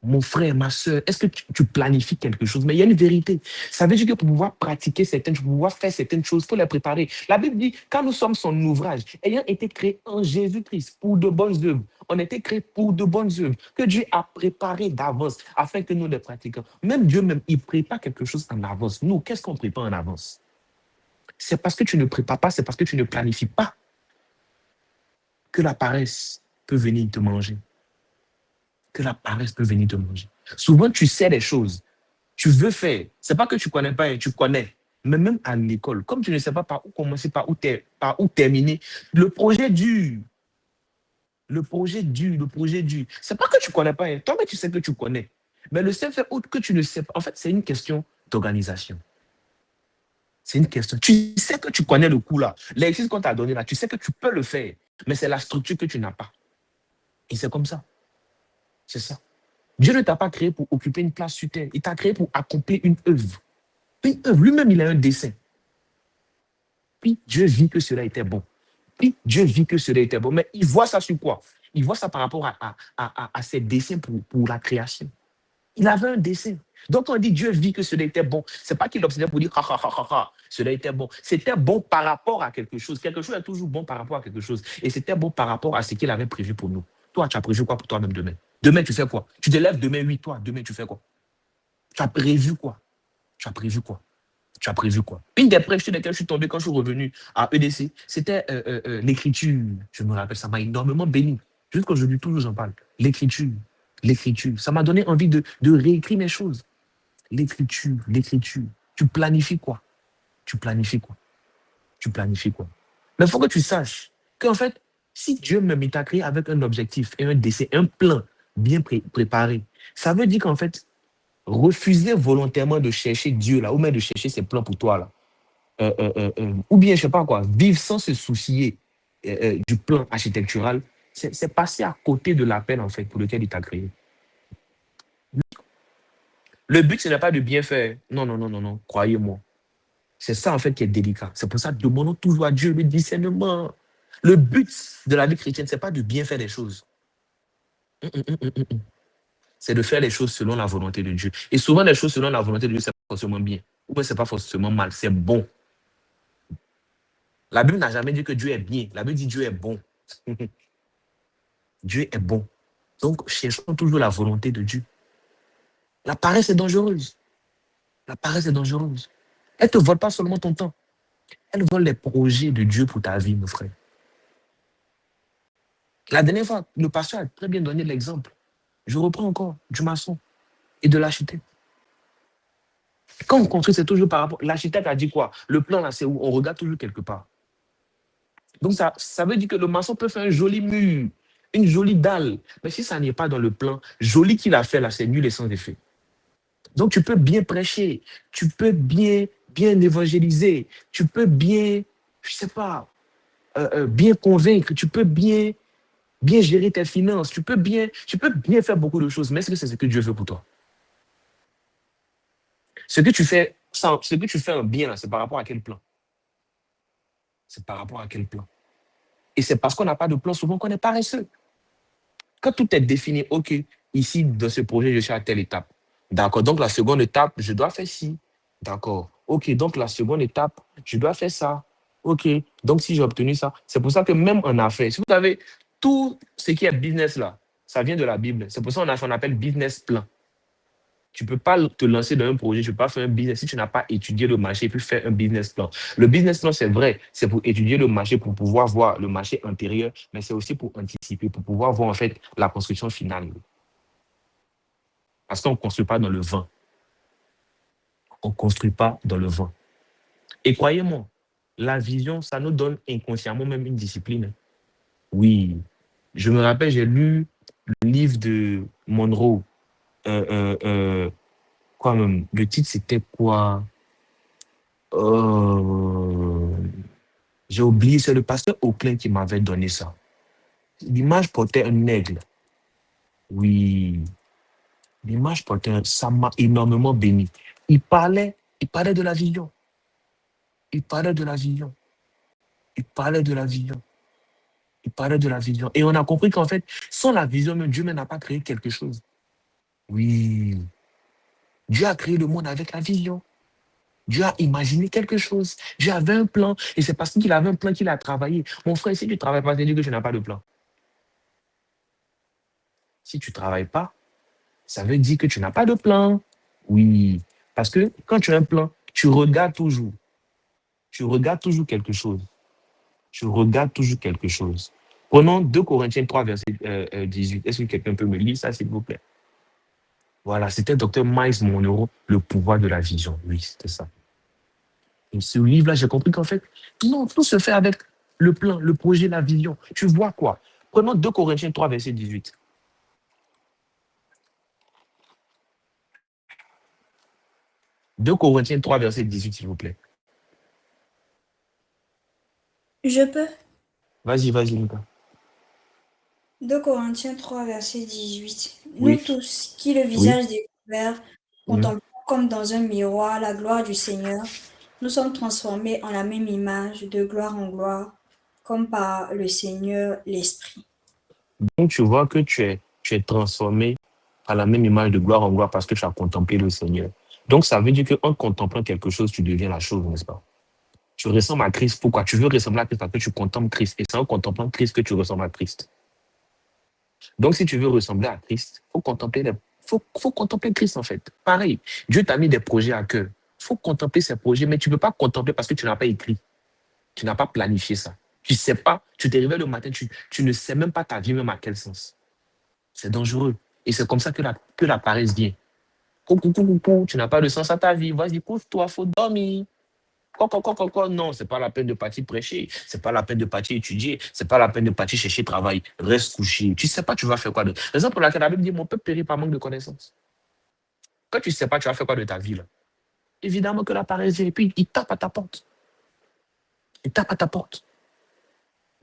Mon frère, ma soeur, est-ce que tu planifies quelque chose? Mais il y a une vérité. Ça veut dire que pour pouvoir pratiquer certaines choses, pour pouvoir faire certaines choses, il faut les préparer. La Bible dit, quand nous sommes son ouvrage, ayant été créés en Jésus-Christ pour de bonnes œuvres, on a été créés pour de bonnes œuvres, que Dieu a préparé d'avance afin que nous les pratiquions. Même Dieu, même, il prépare quelque chose en avance. Nous, qu'est-ce qu'on prépare en avance? C'est parce que tu ne prépares pas, c'est parce que tu ne planifies pas que la paresse peut venir te manger. Que la paresse peut venir te manger. Souvent, tu sais des choses. Tu veux faire. C'est pas que tu connais pas, tu connais. Mais même à l'école, comme tu ne sais pas par où commencer, par où terminer, le projet dure. Le projet dure, le projet dure. C'est pas que tu connais pas. Toi-même, tu sais que tu connais. Mais le simple fait que tu ne sais pas. En fait, c'est une question d'organisation. C'est une question. Tu sais que tu connais le coup là. L'exercice qu'on t'a donné là, tu sais que tu peux le faire. Mais c'est la structure que tu n'as pas. Et c'est comme ça. C'est ça. Dieu ne t'a pas créé pour occuper une place sur terre. Il t'a créé pour accomplir une œuvre. Une œuvre. Lui-même, il a un dessein. Puis Dieu vit que cela était bon. Puis Dieu vit que cela était bon. Mais il voit ça sur quoi? Il voit ça par rapport à ses desseins pour la création. Il avait un dessein. Donc, quand on dit Dieu vit que cela était bon, c'est pas qu'il observait pour dire cela était bon. C'était bon par rapport à quelque chose. Quelque chose est toujours bon par rapport à quelque chose. Et c'était bon par rapport à ce qu'il avait prévu pour nous. Toi, tu as prévu quoi pour toi-même demain? Demain, tu fais quoi? Tu te lèves demain, oui, toi, demain, tu fais quoi? Tu as prévu quoi? Tu as prévu quoi? Tu as prévu quoi? Une des prêches sur lesquelles je suis tombé quand je suis revenu à EDC, c'était l'écriture. Je me rappelle, ça m'a énormément béni. Jusqu'aujourd'hui, toujours j'en parle. L'écriture. L'écriture. Ça m'a donné envie de réécrire mes choses. L'écriture, l'écriture. Tu planifies quoi? Tu planifies quoi? Tu planifies quoi? Mais il faut que tu saches qu'en fait, si Dieu me t'a créé avec un objectif et un dessein, un plan bien préparé, ça veut dire qu'en fait, refuser volontairement de chercher Dieu là, ou même de chercher ses plans pour toi là, ou bien, je sais pas quoi, vivre sans se soucier du plan architectural, c'est passer à côté de l'appel en fait pour lequel il t'a créé. Le but, ce n'est pas de bien faire. Non, non, non, non, non, croyez-moi. C'est ça en fait qui est délicat. C'est pour ça que demandons toujours à Dieu le discernement. Le but de la vie chrétienne, ce n'est pas de bien faire des choses. C'est de faire les choses selon la volonté de Dieu. Et souvent, les choses selon la volonté de Dieu, c'est pas forcément bien. Ou bien, c'est pas forcément mal, c'est bon. La Bible n'a jamais dit que Dieu est bien. La Bible dit Dieu est bon. Dieu est bon. Donc, cherchons toujours la volonté de Dieu. La paresse est dangereuse. La paresse est dangereuse. Elle ne te vole pas seulement ton temps. Elle vole les projets de Dieu pour ta vie, mon frère. La dernière fois, le pasteur a très bien donné l'exemple. Je reprends encore du maçon et de l'architecte. Quand on construit, c'est toujours par rapport. L'architecte a dit quoi? Le plan, là, c'est où? On regarde toujours quelque part. Donc, ça veut dire que le maçon peut faire un joli mur, une jolie dalle. Mais si ça n'est pas dans le plan, joli qu'il a fait, là, c'est nul et sans effet. Donc, tu peux bien prêcher, tu peux bien évangéliser, tu peux bien, je sais pas, bien convaincre, tu peux bien gérer tes finances, tu peux bien faire beaucoup de choses. Mais est-ce que c'est ce que Dieu veut pour toi? Ce que tu fais en bien, là, c'est par rapport à quel plan? C'est par rapport à quel plan? Et c'est parce qu'on n'a pas de plan souvent qu'on est paresseux. Quand tout est défini, OK, ici, dans ce projet, je suis à telle étape. D'accord, donc la seconde étape, je dois faire ci. D'accord. OK, donc la seconde étape, je dois faire ça. OK, donc si j'ai obtenu ça, c'est pour ça que même en affaires, si vous avez tout ce qui est business là, ça vient de la Bible. C'est pour ça qu'on appelle business plan. Tu ne peux pas te lancer dans un projet, tu ne peux pas faire un business si tu n'as pas étudié le marché et puis faire un business plan. Le business plan, c'est vrai, c'est pour étudier le marché, pour pouvoir voir le marché intérieur, mais c'est aussi pour anticiper, pour pouvoir voir en fait la construction finale. Parce qu'on ne construit pas dans le vent. On ne construit pas dans le vent. Et croyez-moi, la vision, ça nous donne inconsciemment même une discipline. Oui, Je me rappelle, j'ai lu le livre de Monroe. Quoi même? Le titre, c'était quoi? Euh, J'ai oublié, c'est le pasteur Auclin qui m'avait donné ça. L'image portait un aigle. Oui, l'image portait ça m'a énormément béni. Il parlait de la vision. Il parlait de la vision. Il parlait de la vision. Il parlait de la vision. Et on a compris qu'en fait, sans la vision, même Dieu même n'a pas créé quelque chose. Oui, Dieu a créé le monde avec la vision. Dieu a imaginé quelque chose. Dieu avait un plan. Et c'est parce qu'il avait un plan qu'il a travaillé. Mon frère, si tu ne travailles pas, c'est-à-dire que tu n'as pas de plan. Si tu ne travailles pas, ça veut dire que tu n'as pas de plan. Oui. Parce que quand tu as un plan, tu regardes toujours. Tu regardes toujours quelque chose. Tu regardes toujours quelque chose. Prenons 2 Corinthiens 3, verset 18. Est-ce que quelqu'un peut me lire ça, s'il vous plaît? Voilà, c'était Dr. Miles Monroe, Le pouvoir de la vision. Oui, c'était ça. Et ce livre-là, j'ai compris qu'en fait, non, tout se fait avec le plan, le projet, la vision. Tu vois quoi? Prenons 2 Corinthiens 3, verset 18. 2 Corinthiens 3, verset 18, s'il vous plaît. Je peux. Vas-y, Lucas. 2 Corinthiens 3, verset 18. Nous Oui, tous, qui le oui. visage découvert, Mhm. contemplons comme dans un miroir la gloire du Seigneur, nous sommes transformés en la même image de gloire en gloire, comme par le Seigneur l'Esprit. Donc, tu vois que tu es transformé à la même image de gloire en gloire parce que tu as contemplé le Seigneur. Donc, ça veut dire qu'en contemplant quelque chose, tu deviens la chose, n'est-ce pas? Tu ressembles à Christ. Pourquoi? Tu veux ressembler à Christ parce que tu contemples Christ. Et c'est en contemplant Christ que tu ressembles à Christ. Donc, si tu veux ressembler à Christ, faut contempler Christ, en fait. Pareil, Dieu t'a mis des projets à cœur. Il faut contempler ces projets, mais tu ne peux pas contempler parce que tu n'as pas écrit. Tu n'as pas planifié ça. Tu ne sais pas, tu t'es réveillé le matin, tu ne sais même pas ta vie, même à quel sens. C'est dangereux. Et c'est comme ça que la paresse vient. Coucou, tu n'as pas de sens à ta vie. Vas-y, couche-toi, il faut dormir. Non, c'est pas la peine de partir prêcher. C'est pas la peine de partir étudier. C'est pas la peine de partir chercher travail. Reste couché. Tu sais pas, tu vas faire quoi d'autre. Raison pour laquelle la Bible dit mon peuple périt par manque de connaissances. Quand tu sais pas, tu vas faire quoi de ta vie, là? Évidemment que la paresse vient. Et puis, il tape à ta porte. Il tape à ta porte.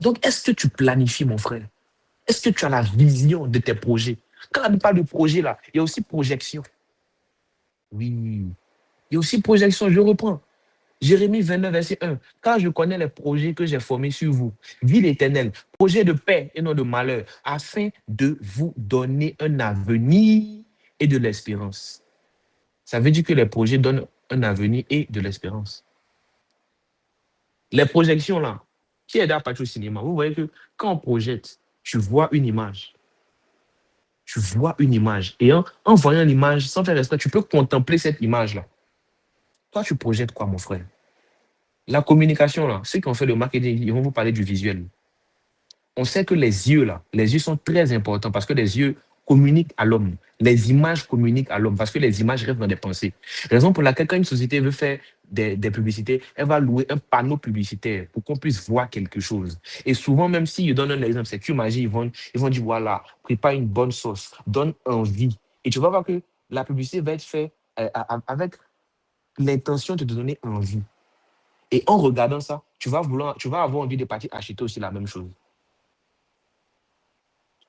Donc, est-ce que tu planifies, mon frère? Est-ce que tu as la vision de tes projets? Quand on parle de projet, là, il y a aussi projection. Oui. Il y a aussi projection. Je reprends. Jérémie 29, verset 1. Car je connais les projets que j'ai formés sur vous, vie éternelle, projet de paix et non de malheur, afin de vous donner un avenir et de l'espérance. Ça veut dire que les projets donnent un avenir et de l'espérance. Les projections, là, qui est partir au cinéma, vous voyez que quand on projette, tu vois une image. Tu vois une image. Et en voyant l'image, sans faire exprès, tu peux contempler cette image-là. Toi, tu projettes quoi, mon frère? La communication, là, ceux qui ont fait le marketing, ils vont vous parler du visuel. On sait que les yeux, là, les yeux sont très importants parce que les yeux communiquent à l'homme. Les images communiquent à l'homme parce que les images restent dans des pensées. Raison pour laquelle, quand une société veut faire des publicités, elle va louer un panneau publicitaire pour qu'on puisse voir quelque chose. Et souvent, même s'ils donnent un exemple, c'est que magie, ils vont dire voilà, prépare une bonne sauce, donne envie. Et tu vas voir que la publicité va être faite avec l'intention de te donner envie. Et en regardant ça, tu vas avoir envie de partir acheter aussi la même chose.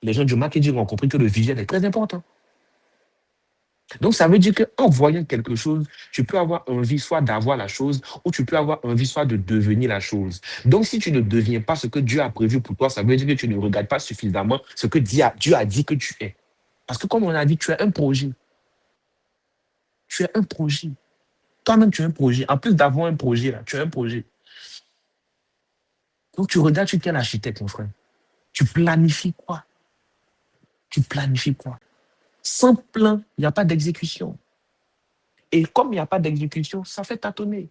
Les gens du marketing ont compris que le visuel est très important. Donc, ça veut dire qu'en voyant quelque chose, tu peux avoir envie soit d'avoir la chose ou tu peux avoir envie soit de devenir la chose. Donc, si tu ne deviens pas ce que Dieu a prévu pour toi, ça veut dire que tu ne regardes pas suffisamment ce que Dieu a dit que tu es. Parce que comme on a dit, tu es un projet. Tu es un projet. Toi-même, tu es un projet. En plus d'avoir un projet, là, tu es un projet. Donc, tu regardes, tu es quel architecte, mon frère? Tu planifies quoi? Tu planifies quoi? Sans plan, il n'y a pas d'exécution. Et comme il n'y a pas d'exécution, ça fait tâtonner.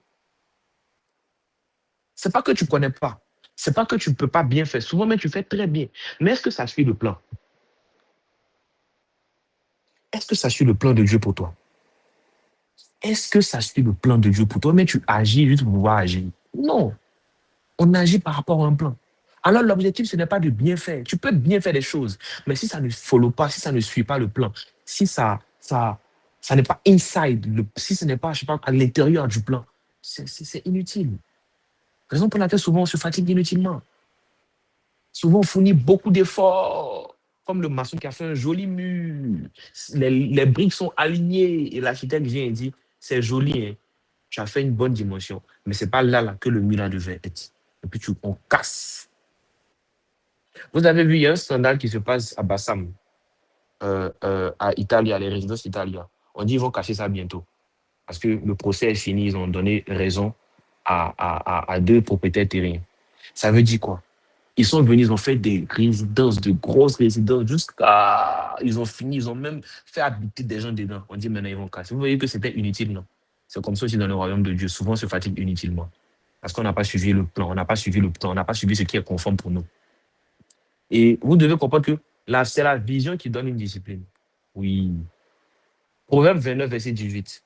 Ce n'est pas que tu ne connais pas. Ce n'est pas que tu ne peux pas bien faire. Souvent, mais tu fais très bien. Mais est-ce que ça suit le plan? Est-ce que ça suit le plan de Dieu pour toi? Est-ce que ça suit le plan de Dieu pour toi? Mais tu agis juste pour pouvoir agir. Non. On agit par rapport à un plan. Alors, l'objectif, ce n'est pas de bien faire. Tu peux bien faire des choses, mais si ça ne follow pas, si ça ne suit pas le plan, si ça n'est pas inside, si ce n'est pas, je sais pas, à l'intérieur du plan, c'est inutile. Raison pour laquelle souvent on se fatigue inutilement. Souvent on fournit beaucoup d'efforts, comme le maçon qui a fait un joli mur. Les briques sont alignées et l'architecte vient et dit, c'est joli, hein. Tu as fait une bonne dimension, mais c'est pas là que le mur là devait être. Et puis on casse. Vous avez vu, il y a un scandale qui se passe à Bassam, à Italia, les résidences Italia. On dit qu'ils vont cacher ça bientôt. Parce que le procès est fini, ils ont donné raison à deux propriétaires terriens. Ça veut dire quoi? Ils sont venus, ils ont fait des résidences, de grosses résidences, jusqu'à... Ils ont fini, ils ont même fait habiter des gens dedans. On dit maintenant ils vont casser. Vous voyez que c'était inutile, non? C'est comme ça aussi dans le royaume de Dieu. Souvent, on se fatigue inutilement. Parce qu'on n'a pas suivi le plan, on n'a pas suivi le plan, on n'a pas suivi ce qui est conforme pour nous. Et vous devez comprendre que là, c'est la vision qui donne une discipline. Oui. Proverbe 29, verset 18.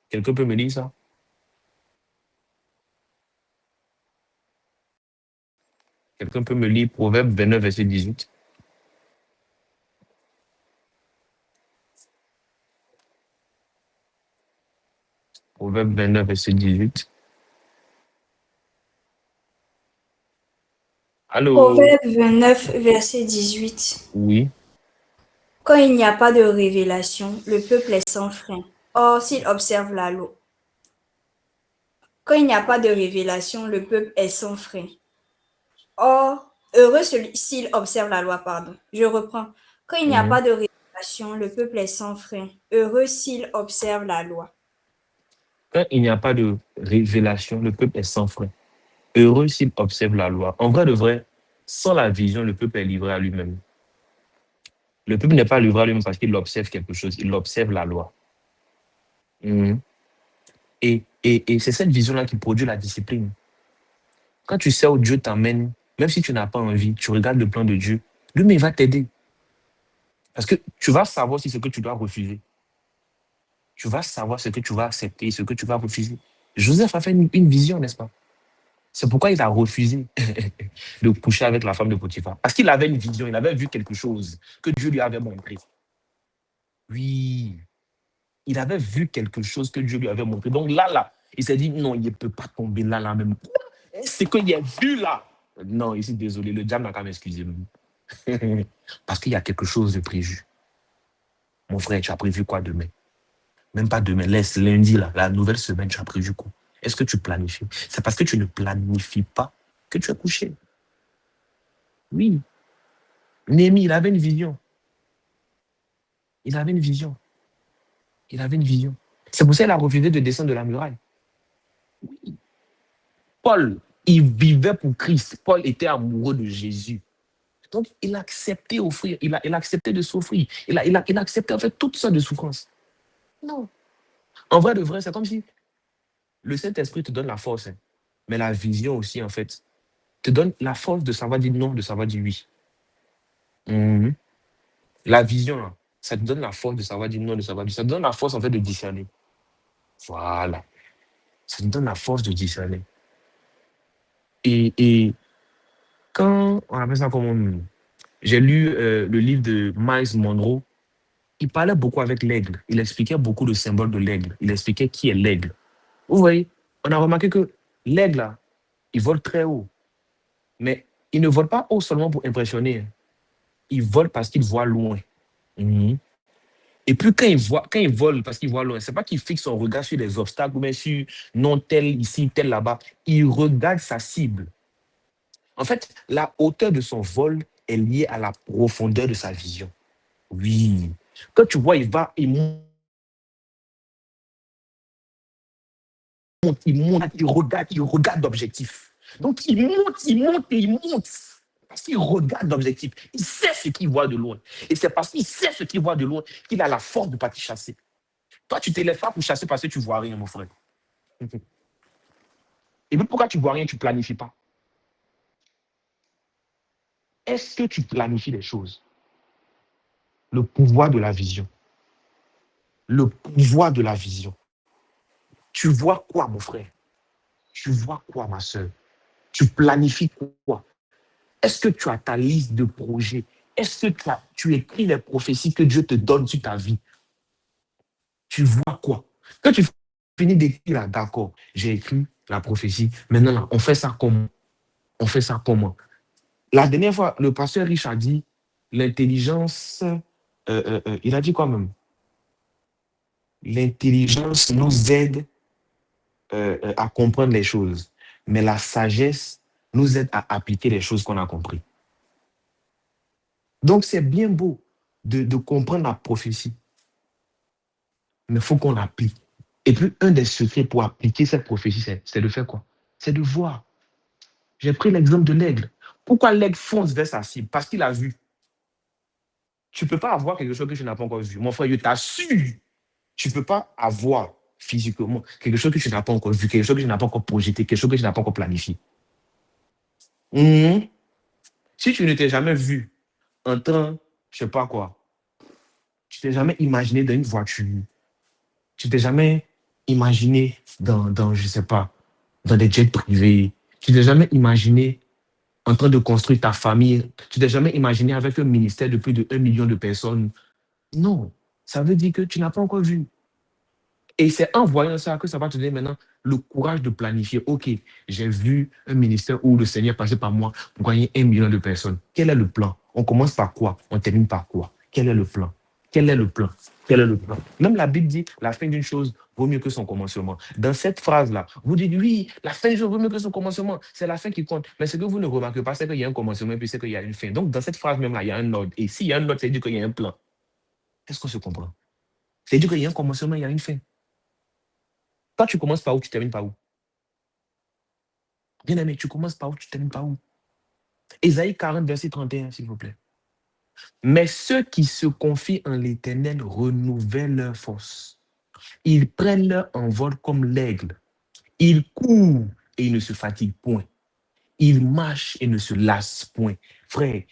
Quelqu'un peut me dire ça? Quelqu'un peut me lire Proverbe 29, verset 18? Proverbe 29, verset 18. Allô? Proverbe 29, verset 18. Oui. Quand il n'y a pas de révélation, le peuple est sans frein. Or, s'il observe la loi. Quand il n'y a pas de révélation, le peuple est sans frein. Or, heureux celui s'il observe la loi, pardon. Je reprends. Quand il n'y a pas de révélation, le peuple est sans frein. Heureux s'il observe la loi. Quand il n'y a pas de révélation, le peuple est sans frein. Heureux s'il observe la loi. En vrai de vrai, sans la vision, le peuple est livré à lui-même. Le peuple n'est pas livré à lui-même parce qu'il observe quelque chose, il observe la loi. Mhm. Et c'est cette vision-là qui produit la discipline. Quand tu sais où Dieu t'emmène, même si tu n'as pas envie, tu regardes le plan de Dieu, lui-même il va t'aider. Parce que tu vas savoir si ce que tu dois refuser. Tu vas savoir ce que tu vas accepter, ce que tu vas refuser. Joseph a fait une vision, n'est-ce pas? C'est pourquoi il a refusé de coucher avec la femme de Potiphar. Parce qu'il avait une vision, il avait vu quelque chose que Dieu lui avait montré. Oui, il avait vu quelque chose que Dieu lui avait montré. Donc là, il s'est dit, non, il ne peut pas tomber là même. C'est qu'il a vu là. Non, ici, désolé, le diable n'a qu'à m'excuser. Parce qu'il y a quelque chose de prévu. Mon frère, tu as prévu quoi demain? Même pas demain, laisse lundi, là, la nouvelle semaine, tu as prévu quoi? Est-ce que tu planifies? C'est parce que tu ne planifies pas que tu es couché. Oui. Néhémie, il avait une vision. Il avait une vision. Il avait une vision. C'est pour ça qu'il a refusé de descendre de la muraille. Oui. Paul, il vivait pour Christ. Paul était amoureux de Jésus. Donc, il a accepté d'offrir. Il a accepté de souffrir. Il a accepté en fait toutes sortes de souffrances. Non. En vrai de vrai, c'est comme si le Saint-Esprit te donne la force. Hein. Mais la vision aussi, en fait, te donne la force de savoir dire non, de savoir dire oui. Mhm. La vision, là, ça te donne la force de savoir dire non, de savoir dire oui. Ça te donne la force, en fait, de discerner. Voilà. Ça te donne la force de discerner. Et quand on appelle ça comme j'ai lu le livre de Miles Monroe, il parlait beaucoup avec l'aigle. Il expliquait beaucoup le symbole de l'aigle. Il expliquait qui est l'aigle. Vous voyez, on a remarqué que l'aigle, là, il vole très haut. Mais il ne vole pas haut seulement pour impressionner. Hein. Il vole parce qu'il voit loin. Mhm. Et puis quand il vole parce qu'il voit loin, c'est pas qu'il fixe son regard sur les obstacles ou bien sur non tel ici, tel là-bas. Il regarde sa cible. En fait, la hauteur de son vol est liée à la profondeur de sa vision. Oui. Quand tu vois, il monte, il regarde l'objectif. Donc, il monte. Parce qu'il regarde l'objectif. Il sait ce qu'il voit de loin. Et c'est parce qu'il sait ce qu'il voit de loin qu'il a la force de partir chasser. Toi, tu ne te lèves pas pour chasser parce que tu ne vois rien, mon frère. Et puis, pourquoi tu ne vois rien, tu ne planifies pas? Est-ce que tu planifies les choses? Le pouvoir de la vision. Le pouvoir de la vision. Tu vois quoi, mon frère? Tu vois quoi, ma soeur? Tu planifies quoi? Est-ce que tu as ta liste de projets? Est-ce que tu écris les prophéties que Dieu te donne sur ta vie? Tu vois quoi? Quand tu finis d'écrire là, d'accord, j'ai écrit la prophétie. Maintenant, là, on fait ça comment? On fait ça comment? La dernière fois, le pasteur Rich a dit l'intelligence. Il a dit quoi même? L'intelligence nous aide à comprendre les choses, mais la sagesse nous aide à appliquer les choses qu'on a comprises. Donc, c'est bien beau de comprendre la prophétie, mais il faut qu'on l'applique. Et puis, un des secrets pour appliquer cette prophétie, c'est de faire quoi? C'est de voir. J'ai pris l'exemple de l'aigle. Pourquoi l'aigle fonce vers sa cible? Parce qu'il a vu. Tu ne peux pas avoir quelque chose que tu n'as pas encore vu. Mon frère, je t'assure, tu ne peux pas avoir physiquement quelque chose que tu n'as pas encore vu, quelque chose que tu n'as pas encore projeté, quelque chose que tu n'as pas encore planifié. Si tu ne t'es jamais vu en train, je ne sais pas quoi, tu t'es jamais imaginé dans une voiture, tu t'es jamais imaginé dans je ne sais pas, dans des jets privés, tu t'es jamais imaginé en train de construire ta famille, tu t'es jamais imaginé avec un ministère de plus de 1 million de personnes. Non, ça veut dire que tu n'as pas encore vu. Et c'est en voyant ça que ça va te donner maintenant le courage de planifier. OK, j'ai vu un ministère où le Seigneur passait par moi pour gagner 1 million de personnes. Quel est le plan? On commence par quoi? On termine par quoi? Quel est le plan? Quel est le plan? Quel est le plan? Même la Bible dit la fin d'une chose vaut mieux que son commencement. Dans cette phrase-là, vous dites oui, la fin d'une chose vaut mieux que son commencement. C'est la fin qui compte. Mais ce que vous ne remarquez pas, c'est qu'il y a un commencement et puis c'est qu'il y a une fin. Donc, dans cette phrase même-là, il y a un ordre. Et s'il y a un ordre, c'est dire qu'il y a un plan. Est-ce qu'on se comprend? C'est dire qu'il y a un commencement, il y a une fin. Toi, tu commences par où, tu termines par où? Bien aimé, tu commences par où, tu termines par où? Ésaïe 40, verset 31, s'il vous plaît. Mais ceux qui se confient en l'Éternel renouvellent leur force. Ils prennent leur envol comme l'aigle. Ils courent et ils ne se fatiguent point. Ils marchent et ne se lassent point. Frère,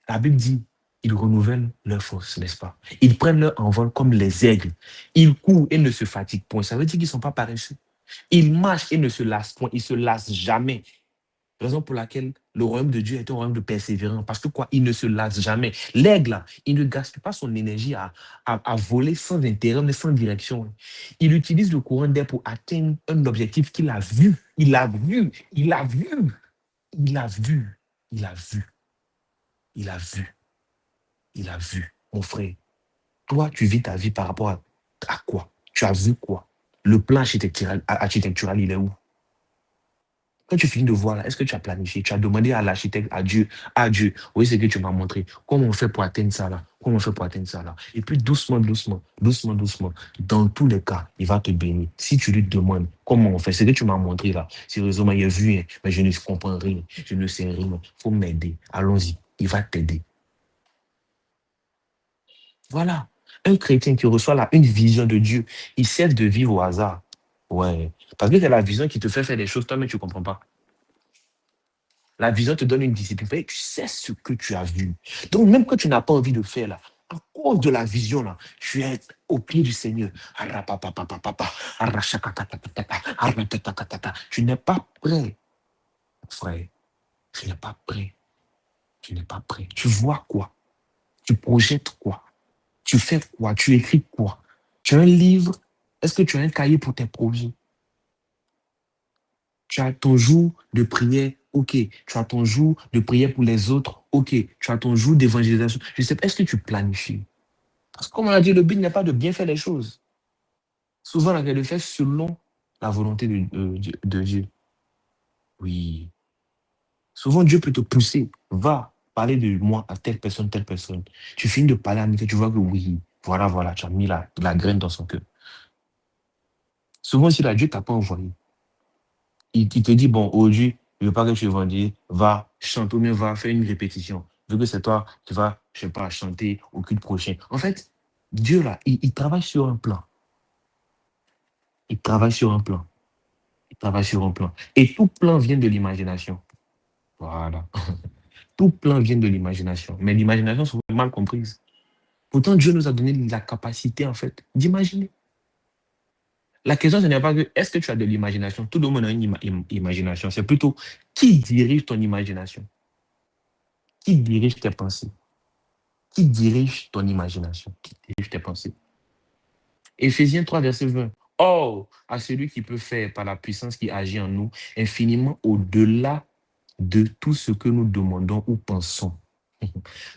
la Bible dit, ils renouvellent leur force, n'est-ce pas? Ils prennent leur envol comme les aigles. Ils courent et ne se fatiguent point. Ça veut dire qu'ils ne sont pas paresseux. Ils marchent et ne se lassent point. Ils ne se lassent jamais. Raison pour laquelle le royaume de Dieu est un royaume de persévérance. Parce que quoi? Il ne se lasse jamais. L'aigle, là, il ne gaspille pas son énergie à voler sans intérêt, mais sans direction. Il utilise le courant d'air pour atteindre un objectif qu'il a vu. Il a vu. Il a vu. Il a vu. Il a vu. Il a vu. Il a vu. Mon frère, toi, tu vis ta vie par rapport à quoi? Tu as vu quoi? Le plan architectural, il est où? Quand tu finis de voir là, est-ce que tu as planifié? Tu as demandé à l'architecte, à Dieu, oui, c'est que tu m'as montré. Comment on fait pour atteindre ça là? Comment on fait pour atteindre ça là? Et puis doucement, doucement, doucement, doucement, dans tous les cas, il va te bénir. Si tu lui demandes comment on fait, c'est que tu m'as montré là. Sérieusement, il a vu, hein, mais je ne comprends rien, je ne sais rien. Il faut m'aider. Allons-y, il va t'aider. Voilà. Un chrétien qui reçoit là une vision de Dieu, il cesse de vivre au hasard. Ouais. Parce que c'est la vision qui te fait faire des choses, toi-même, tu ne comprends pas. La vision te donne une discipline. Tu sais ce que tu as vu. Donc, même quand tu n'as pas envie de faire là, à cause de la vision là, tu es au pied du Seigneur. Tu n'es pas prêt, frère. Tu n'es pas prêt. Tu n'es pas prêt. Tu vois quoi? Tu projettes quoi? Tu fais quoi? Tu écris quoi? Tu as un livre? Est-ce que tu as un cahier pour tes projets? Tu as ton jour de prière, ok. Tu as ton jour de prière pour les autres, ok. Tu as ton jour d'évangélisation. Je sais pas, est-ce que tu planifies? Parce que comme on a dit, le but n'est pas de bien faire les choses. Souvent, on a le faire selon la volonté de Dieu. Oui. Souvent, Dieu peut te pousser. Va parler de moi à telle personne, telle personne. Tu finis de parler à quelqu'un, tu vois que oui, voilà, tu as mis la graine dans son cœur. Souvent, si Dieu ne t'a pas envoyé, il te dit, bon, aujourd'hui, je ne veux pas que tu évangélises, va chanter ou bien va faire une répétition. Vu que c'est toi qui vas, je ne sais pas, chanter au culte prochain. En fait, Dieu, là, il travaille sur un plan. Il travaille sur un plan. Il travaille sur un plan. Et tout plan vient de l'imagination. Voilà. Tout plan vient de l'imagination. Mais l'imagination, c'est mal comprise. Pourtant, Dieu nous a donné la capacité, en fait, d'imaginer. La question, ce n'est pas que est-ce que tu as de l'imagination? Tout le monde a une imagination. C'est plutôt qui dirige ton imagination? Qui dirige tes pensées? Qui dirige ton imagination? Qui dirige tes pensées? Éphésiens 3, verset 20. Or, à celui qui peut faire par la puissance qui agit en nous infiniment au-delà de tout ce que nous demandons ou pensons.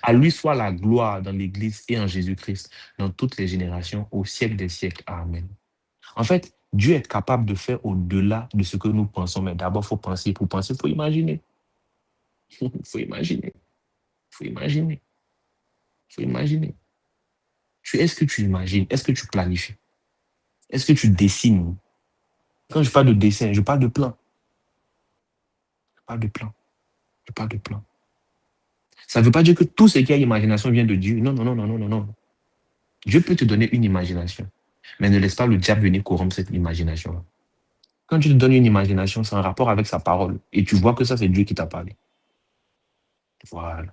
À lui soit la gloire dans l'Église et en Jésus-Christ, dans toutes les générations, au siècle des siècles. Amen. En fait, Dieu est capable de faire au-delà de ce que nous pensons, mais d'abord, il faut penser. Pour penser, il faut imaginer. Il faut imaginer. Il faut imaginer. Il faut imaginer. Est-ce que tu imagines? Est-ce que tu planifies? Est-ce que tu dessines? Quand je parle de dessin, je parle de plan. Je parle de plan. Je parle de plan. Ça ne veut pas dire que tout ce qui est imagination vient de Dieu. Non, non, non, non, non, non, non. Dieu peut te donner une imagination, mais ne laisse pas le diable venir corrompre cette imagination-là. Quand Dieu te donne une imagination, c'est en rapport avec sa parole. Et tu vois que ça, c'est Dieu qui t'a parlé. Voilà.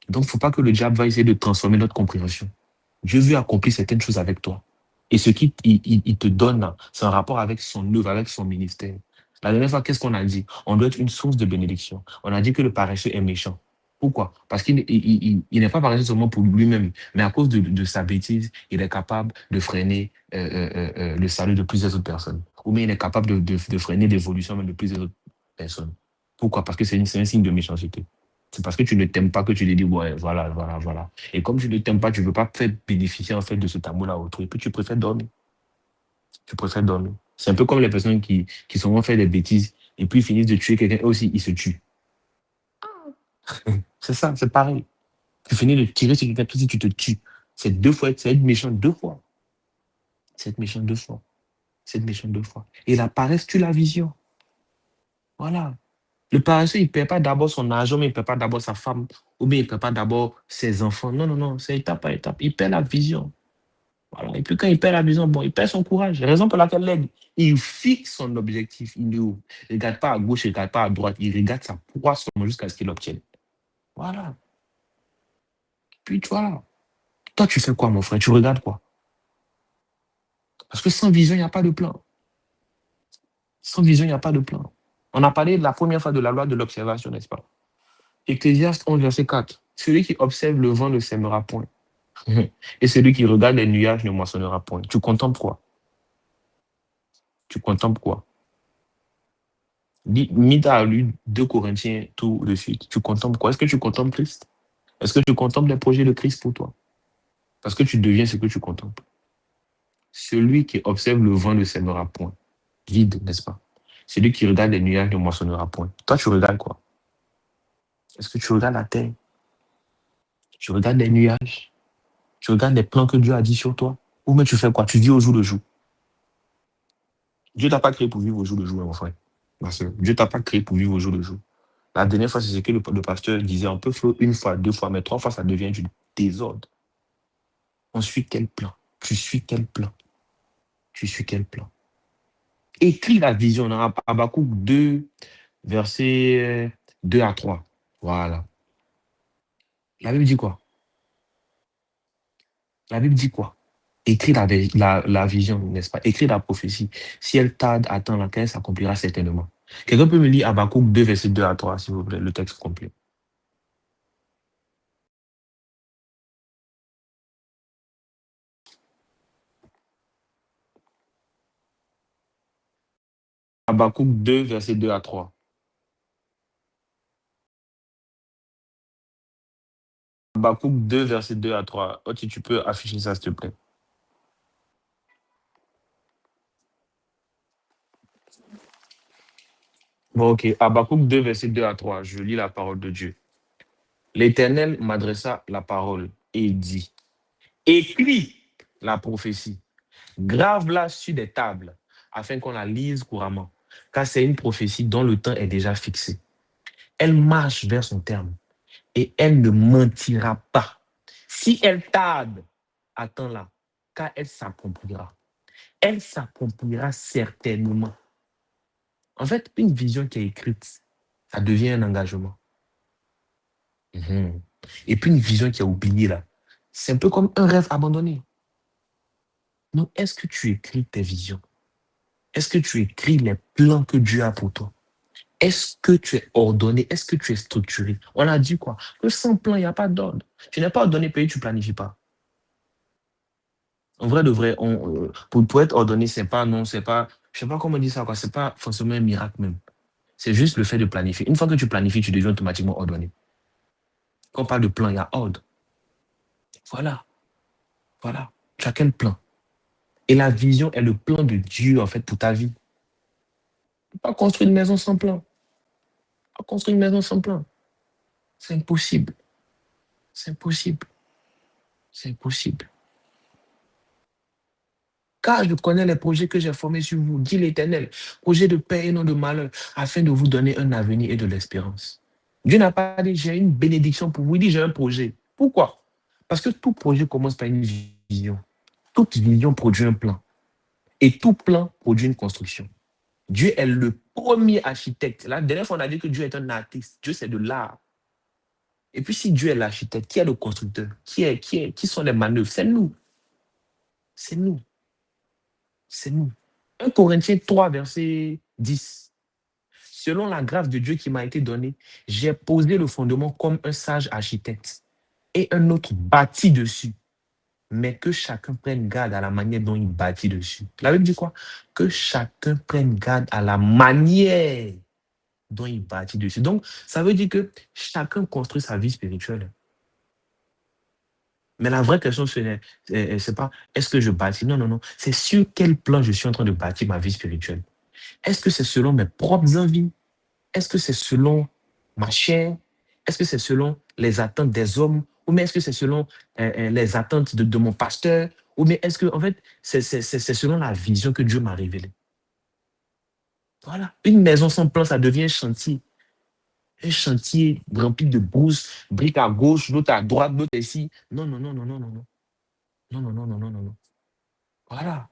Donc, il ne faut pas que le diable va essayer de transformer notre compréhension. Dieu veut accomplir certaines choses avec toi. Et ce qu'il te donne, c'est en rapport avec son œuvre, avec son ministère. La dernière fois, qu'est-ce qu'on a dit? On doit être une source de bénédiction. On a dit que le paresseux est méchant. Pourquoi? Parce qu'il n'est pas paresseux seulement pour lui-même, mais à cause de sa bêtise, il est capable de freiner le salut de plusieurs autres personnes. Ou bien il est capable de freiner l'évolution même de plusieurs autres personnes. Pourquoi? Parce que c'est un signe de méchanceté. C'est parce que tu ne t'aimes pas que tu lui dis, ouais, voilà, voilà, voilà. Et comme tu ne t'aimes pas, tu ne veux pas faire bénéficier en fait de cet amour-là à autrui. Et puis tu préfères dormir. Tu préfères dormir. C'est un peu comme les personnes qui souvent font des bêtises et puis ils finissent de tuer quelqu'un, eux aussi, ils se tuent. C'est ça, c'est pareil. Tu finis de tirer sur quelqu'un, toi aussi, tu te tues. C'est deux fois, c'est être méchant deux fois. C'est être méchant deux fois. C'est être méchant deux fois. Et la paresse tue la vision. Voilà. Le paresseux, il ne perd pas d'abord son argent, mais il ne perd pas d'abord sa femme, ou bien il ne perd pas d'abord ses enfants. Non, non, non, c'est étape par étape. Il perd la vision. Voilà. Et puis quand il perd la vision, bon, il perd son courage. Raison pour laquelle l'aigle, il fixe son objectif. Il ne regarde pas à gauche, il ne regarde pas à droite. Il regarde sa proie seulement jusqu'à ce qu'il l'obtienne. Voilà. Puis voilà. Toi, tu fais quoi, mon frère? Tu regardes quoi? Parce que sans vision, il n'y a pas de plan. Sans vision, il n'y a pas de plan. On a parlé la première fois de la loi de l'observation, n'est-ce pas? Ecclésiaste 11, verset 4. Celui qui observe le vent ne sèmera point. Et celui qui regarde les nuages ne moissonnera point. Tu contemples quoi? Tu contemples quoi? Mida a lu 2 Corinthiens tout de suite. Tu contemples quoi? Est-ce que tu contemples Christ? Est-ce que tu contemples les projets de Christ pour toi? Parce que tu deviens ce que tu contemples. Celui qui observe le vent ne sèmera point. Vide, n'est-ce pas? Celui qui regarde les nuages ne moissonnera point. Toi, tu regardes quoi? Est-ce que tu regardes la terre? Tu regardes les nuages? Tu regardes les plans que Dieu a dit sur toi? Ou bien tu fais quoi? Tu vis au jour le jour. Dieu t'a pas créé pour vivre au jour le jour, mon frère. Parce que Dieu t'a pas créé pour vivre au jour le jour. La dernière fois, c'est ce que le pasteur disait. On peut faire une fois, deux fois, mais 3 fois, ça devient du désordre. On suit quel plan? Tu suis quel plan? Tu suis quel plan? Écris la vision dans Habakkuk 2, versets 2 à 3. Voilà. La Bible dit quoi? La Bible dit quoi? Écris la vision, n'est-ce pas? Écris la prophétie. Si elle tarde, attends, laquelle s'accomplira certainement. Quelqu'un peut me lire Habakkuk 2, verset 2 à 3, s'il vous plaît, le texte complet. Habakkuk 2, verset 2 à 3. Habakkuk 2, verset 2 à 3. Oh, si tu peux afficher ça, s'il te plaît. Bon, ok. Habakkuk 2, verset 2 à 3. Je lis la parole de Dieu. L'Éternel m'adressa la parole et il dit, écris la prophétie, grave-la sur des tables, afin qu'on la lise couramment, car c'est une prophétie dont le temps est déjà fixé. Elle marche vers son terme et elle ne mentira pas. Si elle tarde, attends-la, car elle s'accomplira. Elle s'accomplira certainement. En fait, une vision qui est écrite, ça devient un engagement. Mhm. Et puis une vision qui est oubliée là, c'est un peu comme un rêve abandonné. Donc, est-ce que tu écris tes visions? Est-ce que tu écris les plans que Dieu a pour toi? Est-ce que tu es ordonné? Est-ce que tu es structuré? On a dit quoi? Que sans plan, il n'y a pas d'ordre. Tu n'es pas ordonné, pays, tu ne planifies pas. En vrai, de vrai, pour être ordonné, c'est pas, non, c'est pas, je sais pas comment dire ça, quoi. C'est pas forcément un miracle même. C'est juste le fait de planifier. Une fois que tu planifies, tu deviens automatiquement ordonné. Quand on parle de plan, il y a ordre. Voilà. Voilà. Tu as quel plan? Et la vision est le plan de Dieu, en fait, pour ta vie. Tu peux pas construire une maison sans plan. Pas construire une maison sans plan. C'est impossible. C'est impossible. C'est impossible. Car je connais les projets que j'ai formés sur vous, dit l'Éternel, projets de paix et non de malheur, afin de vous donner un avenir et de l'espérance. Dieu n'a pas dit, j'ai une bénédiction pour vous, il dit, j'ai un projet. Pourquoi? Parce que tout projet commence par une vision. Toute vision produit un plan. Et tout plan produit une construction. Dieu est le premier architecte. La dernière fois, on a dit que Dieu est un artiste. Dieu, c'est de l'art. Et puis, si Dieu est l'architecte, qui est le constructeur? Qui sont les manœuvres? C'est nous. C'est nous. C'est nous. 1 Corinthiens 3, verset 10. Selon la grâce de Dieu qui m'a été donnée, j'ai posé le fondement comme un sage architecte et un autre bâti dessus. Mais que chacun prenne garde à la manière dont il bâtit dessus. La Bible dit quoi? Que chacun prenne garde à la manière dont il bâtit dessus. Donc, ça veut dire que chacun construit sa vie spirituelle. Mais la vraie question, c'est pas est-ce que je bâtis? Non, non, non. C'est sur quel plan je suis en train de bâtir ma vie spirituelle. Est-ce que c'est selon mes propres envies? Est-ce que c'est selon ma chair? Est-ce que c'est selon les attentes des hommes? Ou bien est-ce que c'est selon les attentes de mon pasteur? Ou bien est-ce que, en fait, c'est selon la vision que Dieu m'a révélée? Voilà. Une maison sans plan, ça devient un chantier. Un chantier rempli de brousse, briques à gauche, l'autre à droite, l'autre ici. Non, non, non, non, non, non, non. Non, non, non, non, non, non, non. Voilà.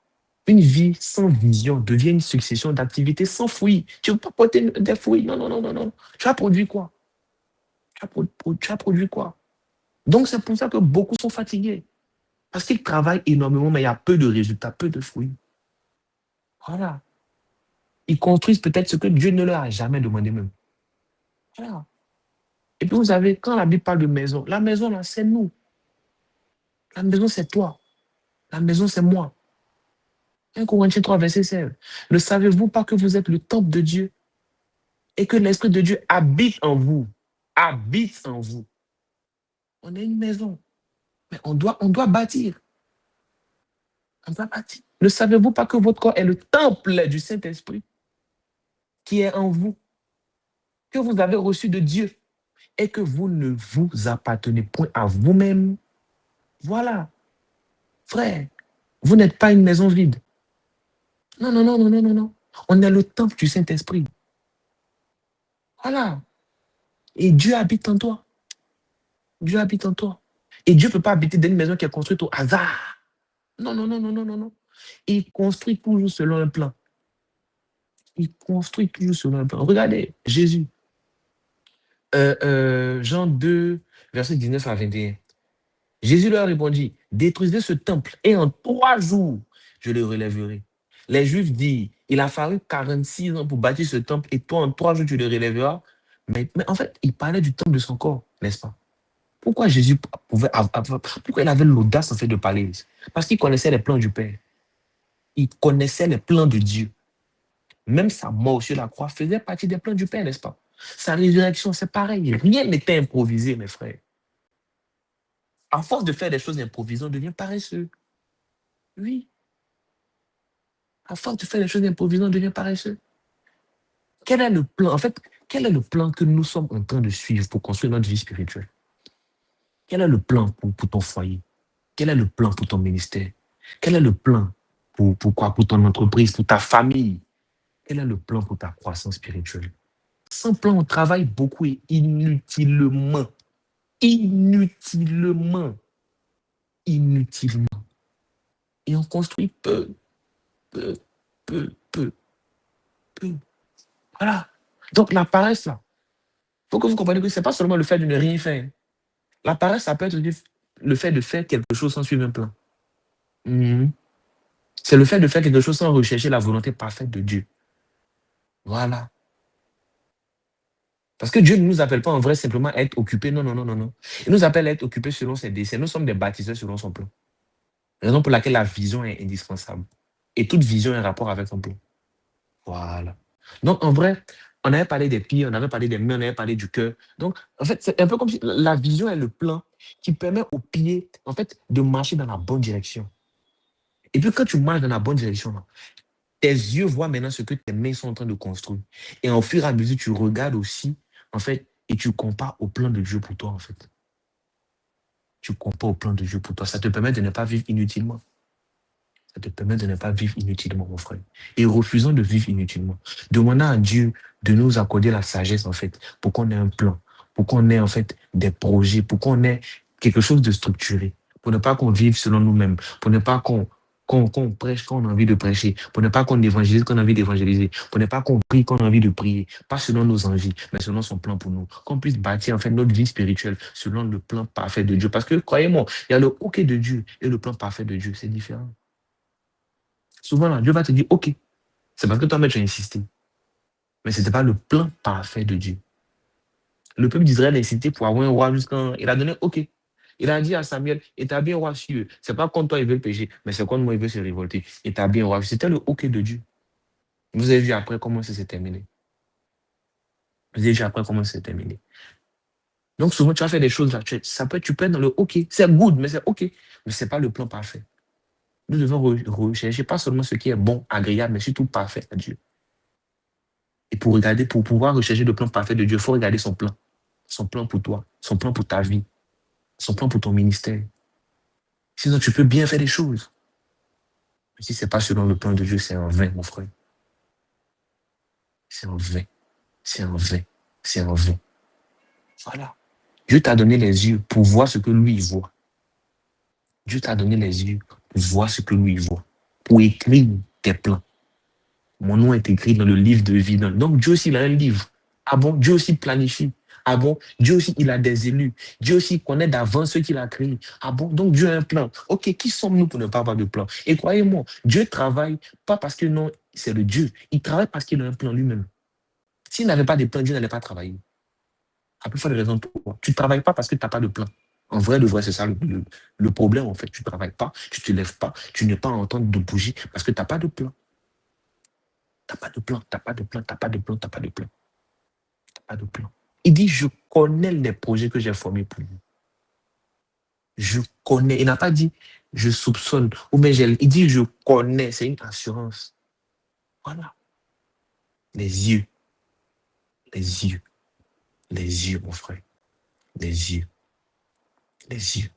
Une vie sans vision devient une succession d'activités sans fruits. Tu ne veux pas porter des fruits. Non, non, non, non, non. Tu as produit quoi? Tu as produit quoi? Donc, c'est pour ça que beaucoup sont fatigués. Parce qu'ils travaillent énormément, mais il y a peu de résultats, peu de fruits. Voilà. Ils construisent peut-être ce que Dieu ne leur a jamais demandé même. Voilà. Et puis, vous savez, quand la Bible parle de maison, la maison, là, c'est nous. La maison, c'est toi. La maison, c'est moi. 1 Corinthiens 3, verset 16. Ne savez-vous pas que vous êtes le temple de Dieu et que l'Esprit de Dieu habite en vous? Habite en vous. On est une maison. Mais on doit bâtir. On doit bâtir. Ne savez-vous pas que votre corps est le temple du Saint-Esprit qui est en vous, que vous avez reçu de Dieu et que vous ne vous appartenez point à vous-même? Voilà. Frère, vous n'êtes pas une maison vide. Non, non, non, non, non, non, non. On est le temple du Saint-Esprit. Voilà. Et Dieu habite en toi. Dieu habite en toi. Et Dieu ne peut pas habiter dans une maison qui est construite au hasard. Non, non, non, non, non, non, non. Il construit toujours selon un plan. Il construit toujours selon un plan. Regardez, Jésus. Jean 2, verset 19 à 21. Jésus leur répondit, détruisez ce temple et en 3 jours, je le relèverai. Les Juifs disent, il a fallu 46 ans pour bâtir ce temple et toi, en 3 jours, tu le relèveras. Mais en fait, il parlait du temple de son corps, n'est-ce pas? Pourquoi Jésus pourquoi il avait l'audace en fait de parler? Parce qu'il connaissait les plans du Père. Il connaissait les plans de Dieu. Même sa mort sur la croix faisait partie des plans du Père, n'est-ce pas? Sa résurrection, c'est pareil. Rien n'était improvisé, mes frères. À force de faire des choses improvisées, on devient paresseux. Oui. À force de faire des choses improvisées, on devient paresseux. Quel est le plan? En fait, quel est le plan que nous sommes en train de suivre pour construire notre vie spirituelle? Quel est le plan pour ton foyer? Quel est le plan pour ton ministère? Quel est le plan pour quoi? Pour ton entreprise, pour ta famille? Quel est le plan pour ta croissance spirituelle? Sans plan, on travaille beaucoup et inutilement. Inutilement. Inutilement. Et on construit peu, peu, peu, peu, peu. Voilà. Donc la paresse, là, il faut que vous compreniez que ce n'est pas seulement le fait de ne rien faire. La paresse, ça peut être le fait de faire quelque chose sans suivre un plan. Mhm. C'est le fait de faire quelque chose sans rechercher la volonté parfaite de Dieu. Voilà. Parce que Dieu ne nous appelle pas en vrai simplement à être occupés. Non, non, non, non, non. Il nous appelle à être occupés selon ses desseins. Nous sommes des bâtisseurs selon son plan. Raison pour laquelle la vision est indispensable. Et toute vision a un rapport avec son plan. Voilà. Donc, en vrai, on avait parlé des pieds, on avait parlé des mains, on avait parlé du cœur. Donc, en fait, c'est un peu comme si la vision est le plan qui permet aux pieds, en fait, de marcher dans la bonne direction. Et puis, quand tu marches dans la bonne direction, là, tes yeux voient maintenant ce que tes mains sont en train de construire. Et au fur et à mesure, tu regardes aussi, en fait, et tu compares au plan de Dieu pour toi, en fait. Tu compares au plan de Dieu pour toi. Ça te permet de ne pas vivre inutilement. Ça te permet de ne pas vivre inutilement, mon frère. Et refusons de vivre inutilement. Demandons à Dieu de nous accorder la sagesse, en fait, pour qu'on ait un plan, pour qu'on ait, en fait, des projets, pour qu'on ait quelque chose de structuré, pour ne pas qu'on vive selon nous-mêmes, pour ne pas qu'on prêche quand on a envie de prêcher, pour ne pas qu'on évangélise quand on a envie d'évangéliser, pour ne pas qu'on prie quand on a envie de prier, pas selon nos envies, mais selon son plan pour nous. Qu'on puisse bâtir, en fait, notre vie spirituelle selon le plan parfait de Dieu. Parce que, croyez-moi, il y a le OK de Dieu et le plan parfait de Dieu, c'est différent. Souvent, là, Dieu va te dire, OK, c'est parce que toi-même, tu as insisté. Mais ce n'était pas le plan parfait de Dieu. Le peuple d'Israël a insisté pour avoir un roi jusqu'à... Il a donné OK. Il a dit à Samuel, établis un roi sur eux. Ce n'est pas contre toi, ils veulent pécher, mais c'est contre moi, ils veulent se révolter. Établis un roi. C'était le OK de Dieu. Vous avez vu après comment ça s'est terminé. Vous avez vu après comment ça s'est terminé. Donc, souvent, tu vas faire des choses là. Tu peux être dans le OK. C'est good, mais c'est OK. Mais ce n'est pas le plan parfait. Nous devons rechercher pas seulement ce qui est bon, agréable, mais surtout parfait à Dieu. Et pour pouvoir rechercher le plan parfait de Dieu, il faut regarder son plan. Son plan pour toi, son plan pour ta vie, son plan pour ton ministère. Sinon, tu peux bien faire des choses. Mais si ce n'est pas selon le plan de Dieu, c'est en vain, mon frère. C'est en vain. C'est en vain. C'est en vain. Voilà. Dieu t'a donné les yeux pour voir ce que lui il voit. Dieu t'a donné les yeux pour voir ce que lui il voit. Pour écrire tes plans. Mon nom est écrit dans le livre de vie. Donc Dieu aussi, il a un livre. Ah bon, Dieu aussi planifie. Ah bon, Dieu aussi, il a des élus. Dieu aussi connaît d'avance ce qu'il a créé. Ah bon, donc Dieu a un plan. Ok, qui sommes-nous pour ne pas avoir de plan? Et croyez-moi, Dieu travaille pas parce que non, c'est le Dieu. Il travaille parce qu'il a un plan lui-même. S'il n'avait pas de plan, Dieu n'allait pas travailler. À plus forte raison, toi. Tu ne travailles pas parce que tu n'as pas de plan. En vrai, c'est ça le problème, en fait. Tu ne travailles pas, tu ne te lèves pas, tu n'es pas en train de bouger parce que tu n'as pas de plan. T'as pas de plan, t'as pas de plan, t'as pas de plan, t'as pas de plan. T'as pas de plan. Il dit, je connais les projets que j'ai formés pour vous. Je connais. Il n'a pas dit, je soupçonne. Ou bien il dit, je connais. C'est une assurance. Voilà. Les yeux. Les yeux. Les yeux, mon frère. Les yeux. Les yeux.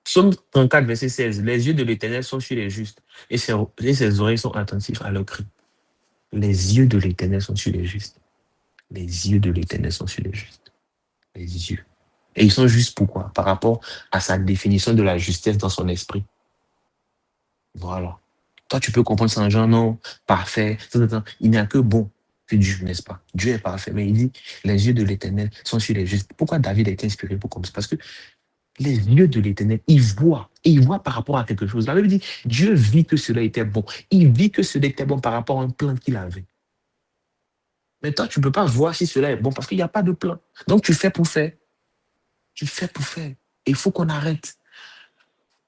Psaume 34, verset 16. Les yeux de l'Éternel sont sur les justes et ses oreilles sont attentives à leurs cris. Les yeux de l'Éternel sont sur les justes. Les yeux de l'Éternel sont sur les justes. Les yeux. Et ils sont justes pourquoi? Par rapport à sa définition de la justesse dans son esprit. Voilà. Toi, tu peux comprendre ça en genre, non, parfait. Il n'y a que bon que Dieu, n'est-ce pas? Dieu est parfait. Mais il dit, les yeux de l'Éternel sont sur les justes. Pourquoi David a été inspiré pour comme ça? Parce que les yeux de l'Éternel, il voit. Et il voit par rapport à quelque chose. La Bible dit, Dieu vit que cela était bon. Il vit que cela était bon par rapport à un plan qu'il avait. Mais toi, tu ne peux pas voir si cela est bon parce qu'il n'y a pas de plan. Donc, tu fais pour faire. Tu fais pour faire. Et il faut qu'on arrête.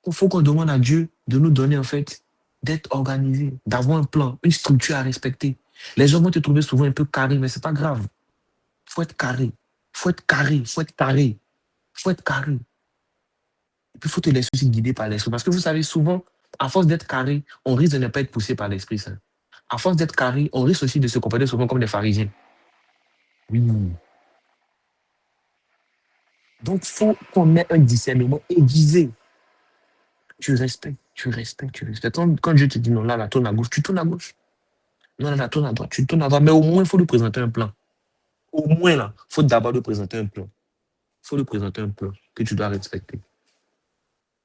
Il faut qu'on demande à Dieu de nous donner, en fait, d'être organisé, d'avoir un plan, une structure à respecter. Les gens vont te trouver souvent un peu carré, mais ce n'est pas grave. Il faut être carré. Il faut être carré. Il faut être carré. Il faut être carré. Et puis, il faut te laisser aussi guider par l'esprit. Parce que vous savez, souvent, à force d'être carré, on risque de ne pas être poussé par l'Esprit Saint. À force d'être carré, on risque aussi de se comporter souvent comme des pharisiens. Oui. Donc, il faut qu'on ait un discernement aiguisé. Tu respectes, tu respectes, tu respectes. Quand Dieu te dit non, là, tourne à gauche, tu tournes à gauche. Non, là, tourne à droite, tu tournes à droite. Mais au moins, il faut lui présenter un plan. Au moins, là, il faut d'abord lui présenter un plan. Il faut lui présenter un plan que tu dois respecter.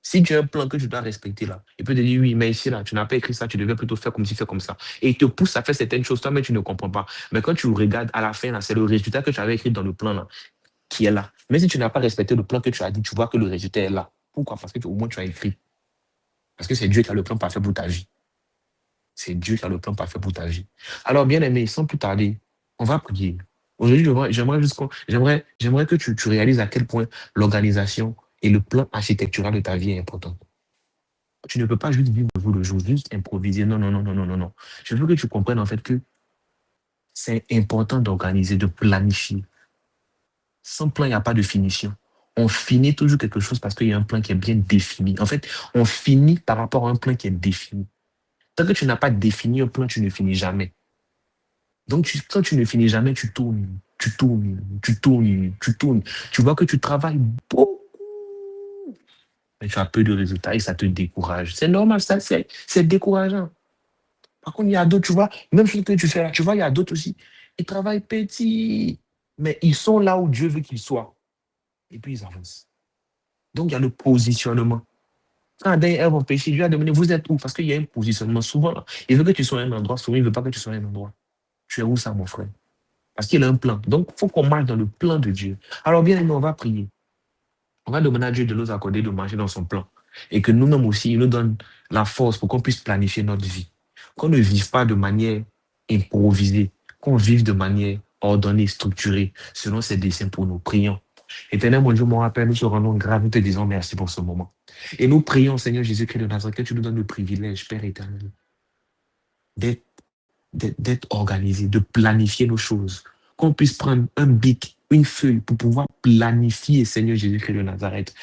Si tu as un plan que tu dois respecter, là, il peut te dire, oui, mais ici, là, tu n'as pas écrit ça, tu devais plutôt faire comme ci, faire comme ça. Et il te pousse à faire certaines choses, toi, mais tu ne comprends pas. Mais quand tu regardes à la fin, là, c'est le résultat que tu avais écrit dans le plan, là, qui est là. Mais si tu n'as pas respecté le plan que tu as dit, tu vois que le résultat est là. Pourquoi? Parce que au moins, tu as écrit. Parce que c'est Dieu qui a le plan parfait pour ta vie. C'est Dieu qui a le plan parfait pour ta vie. Alors, bien aimé, sans plus tarder, on va prier. Aujourd'hui, j'aimerais que tu réalises à quel point l'organisation et le plan architectural de ta vie est important. Tu ne peux pas juste vivre le jour le jour, juste improviser. Non, non, non, non, non, non, non. Je veux que tu comprennes en fait que c'est important d'organiser, de planifier. Sans plan, il n'y a pas de finition. On finit toujours quelque chose parce qu'il y a un plan qui est bien défini. En fait, on finit par rapport à un plan qui est défini. Tant que tu n'as pas défini un plan, tu ne finis jamais. Donc, quand tu ne finis jamais, tu tournes, tu tournes, tu tournes, tu tournes. Tu vois que tu travailles beaucoup, mais tu as peu de résultats et ça te décourage. C'est normal, ça, c'est décourageant. Par contre, il y a d'autres, tu vois, même chose que tu fais là, tu vois, il y a d'autres aussi. Ils travaillent petit, mais ils sont là où Dieu veut qu'ils soient. Et puis, ils avancent. Donc, il y a le positionnement. Quand Adam et Ève ont péché, Dieu a demandé, vous êtes où? Parce qu'il y a un positionnement. Souvent, là, il veut que tu sois à un endroit, souvent, il ne veut pas que tu sois à un endroit. Tu es où ça, mon frère? Parce qu'il a un plan. Donc, il faut qu'on marche dans le plan de Dieu. Alors, bien aimé, on va prier. On va demander à Dieu de nous accorder de marcher dans son plan. Et que nous-mêmes aussi, il nous donne la force pour qu'on puisse planifier notre vie. Qu'on ne vive pas de manière improvisée. Qu'on vive de manière ordonnée, structurée, selon ses desseins pour nous. Prions. Éternel, mon Dieu, mon rappel, nous te rendons grâce, nous te disons merci pour ce moment. Et nous prions, Seigneur Jésus-Christ de Nazareth, que tu nous donnes le privilège, Père éternel, d'être organisé, de planifier nos choses. Qu'on puisse prendre un bic, une feuille pour pouvoir planifier, Seigneur Jésus-Christ de Nazareth,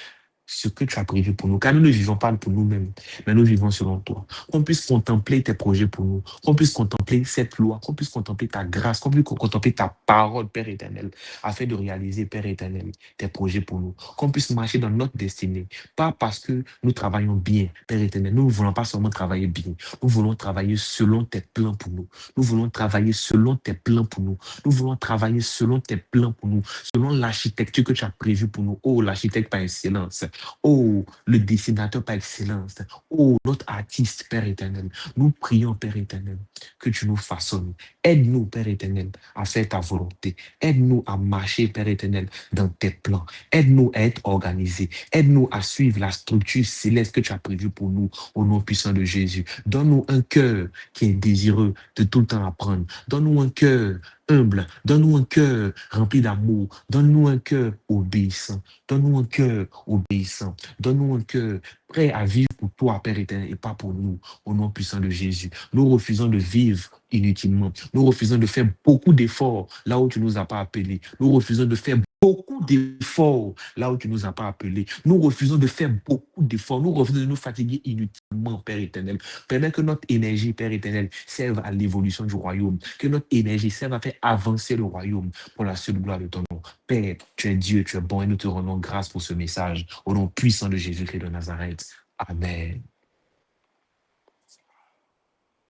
ce que tu as prévu pour nous. Car nous ne vivons pas pour nous-mêmes, mais nous vivons selon toi. Qu'on puisse contempler tes projets pour nous. Qu'on puisse contempler cette loi. Qu'on puisse contempler ta grâce. Qu'on puisse contempler ta parole, Père éternel, afin de réaliser, Père éternel, tes projets pour nous. Qu'on puisse marcher dans notre destinée. Pas parce que nous travaillons bien, Père éternel. Nous ne voulons pas seulement travailler bien. Nous voulons travailler selon tes plans pour nous. Nous voulons travailler selon tes plans pour nous. Nous voulons travailler selon tes plans pour nous. Selon l'architecture que tu as prévue pour nous. Oh, l'architecte par excellence. Oh, le dessinateur par excellence. Oh, notre artiste, Père éternel. Nous prions, Père éternel, que tu nous façonnes. Aide-nous, Père éternel, à faire ta volonté. Aide-nous à marcher, Père éternel, dans tes plans. Aide-nous à être organisés. Aide-nous à suivre la structure céleste que tu as prévue pour nous, au nom puissant de Jésus. Donne-nous un cœur qui est désireux de tout le temps apprendre. Donne-nous un cœur humble. Donne-nous un cœur rempli d'amour. Donne-nous un cœur obéissant. Donne-nous un cœur obéissant. Donne-nous un cœur prêt à vivre pour toi, Père éternel, et pas pour nous, au nom puissant de Jésus. Nous refusons de vivre inutilement. Nous refusons de faire beaucoup d'efforts là où tu ne nous as pas appelés. Nous refusons de faire beaucoup d'efforts là où tu ne nous as pas appelés. Nous refusons de faire beaucoup d'efforts. Nous refusons de nous fatiguer inutilement, Père éternel. Permets que notre énergie, Père éternel, serve à l'évolution du royaume. Que notre énergie serve à faire avancer le royaume pour la seule gloire de ton nom. Père, tu es Dieu, tu es bon et nous te rendons grâce pour ce message. Au nom puissant de Jésus-Christ de Nazareth. Amen.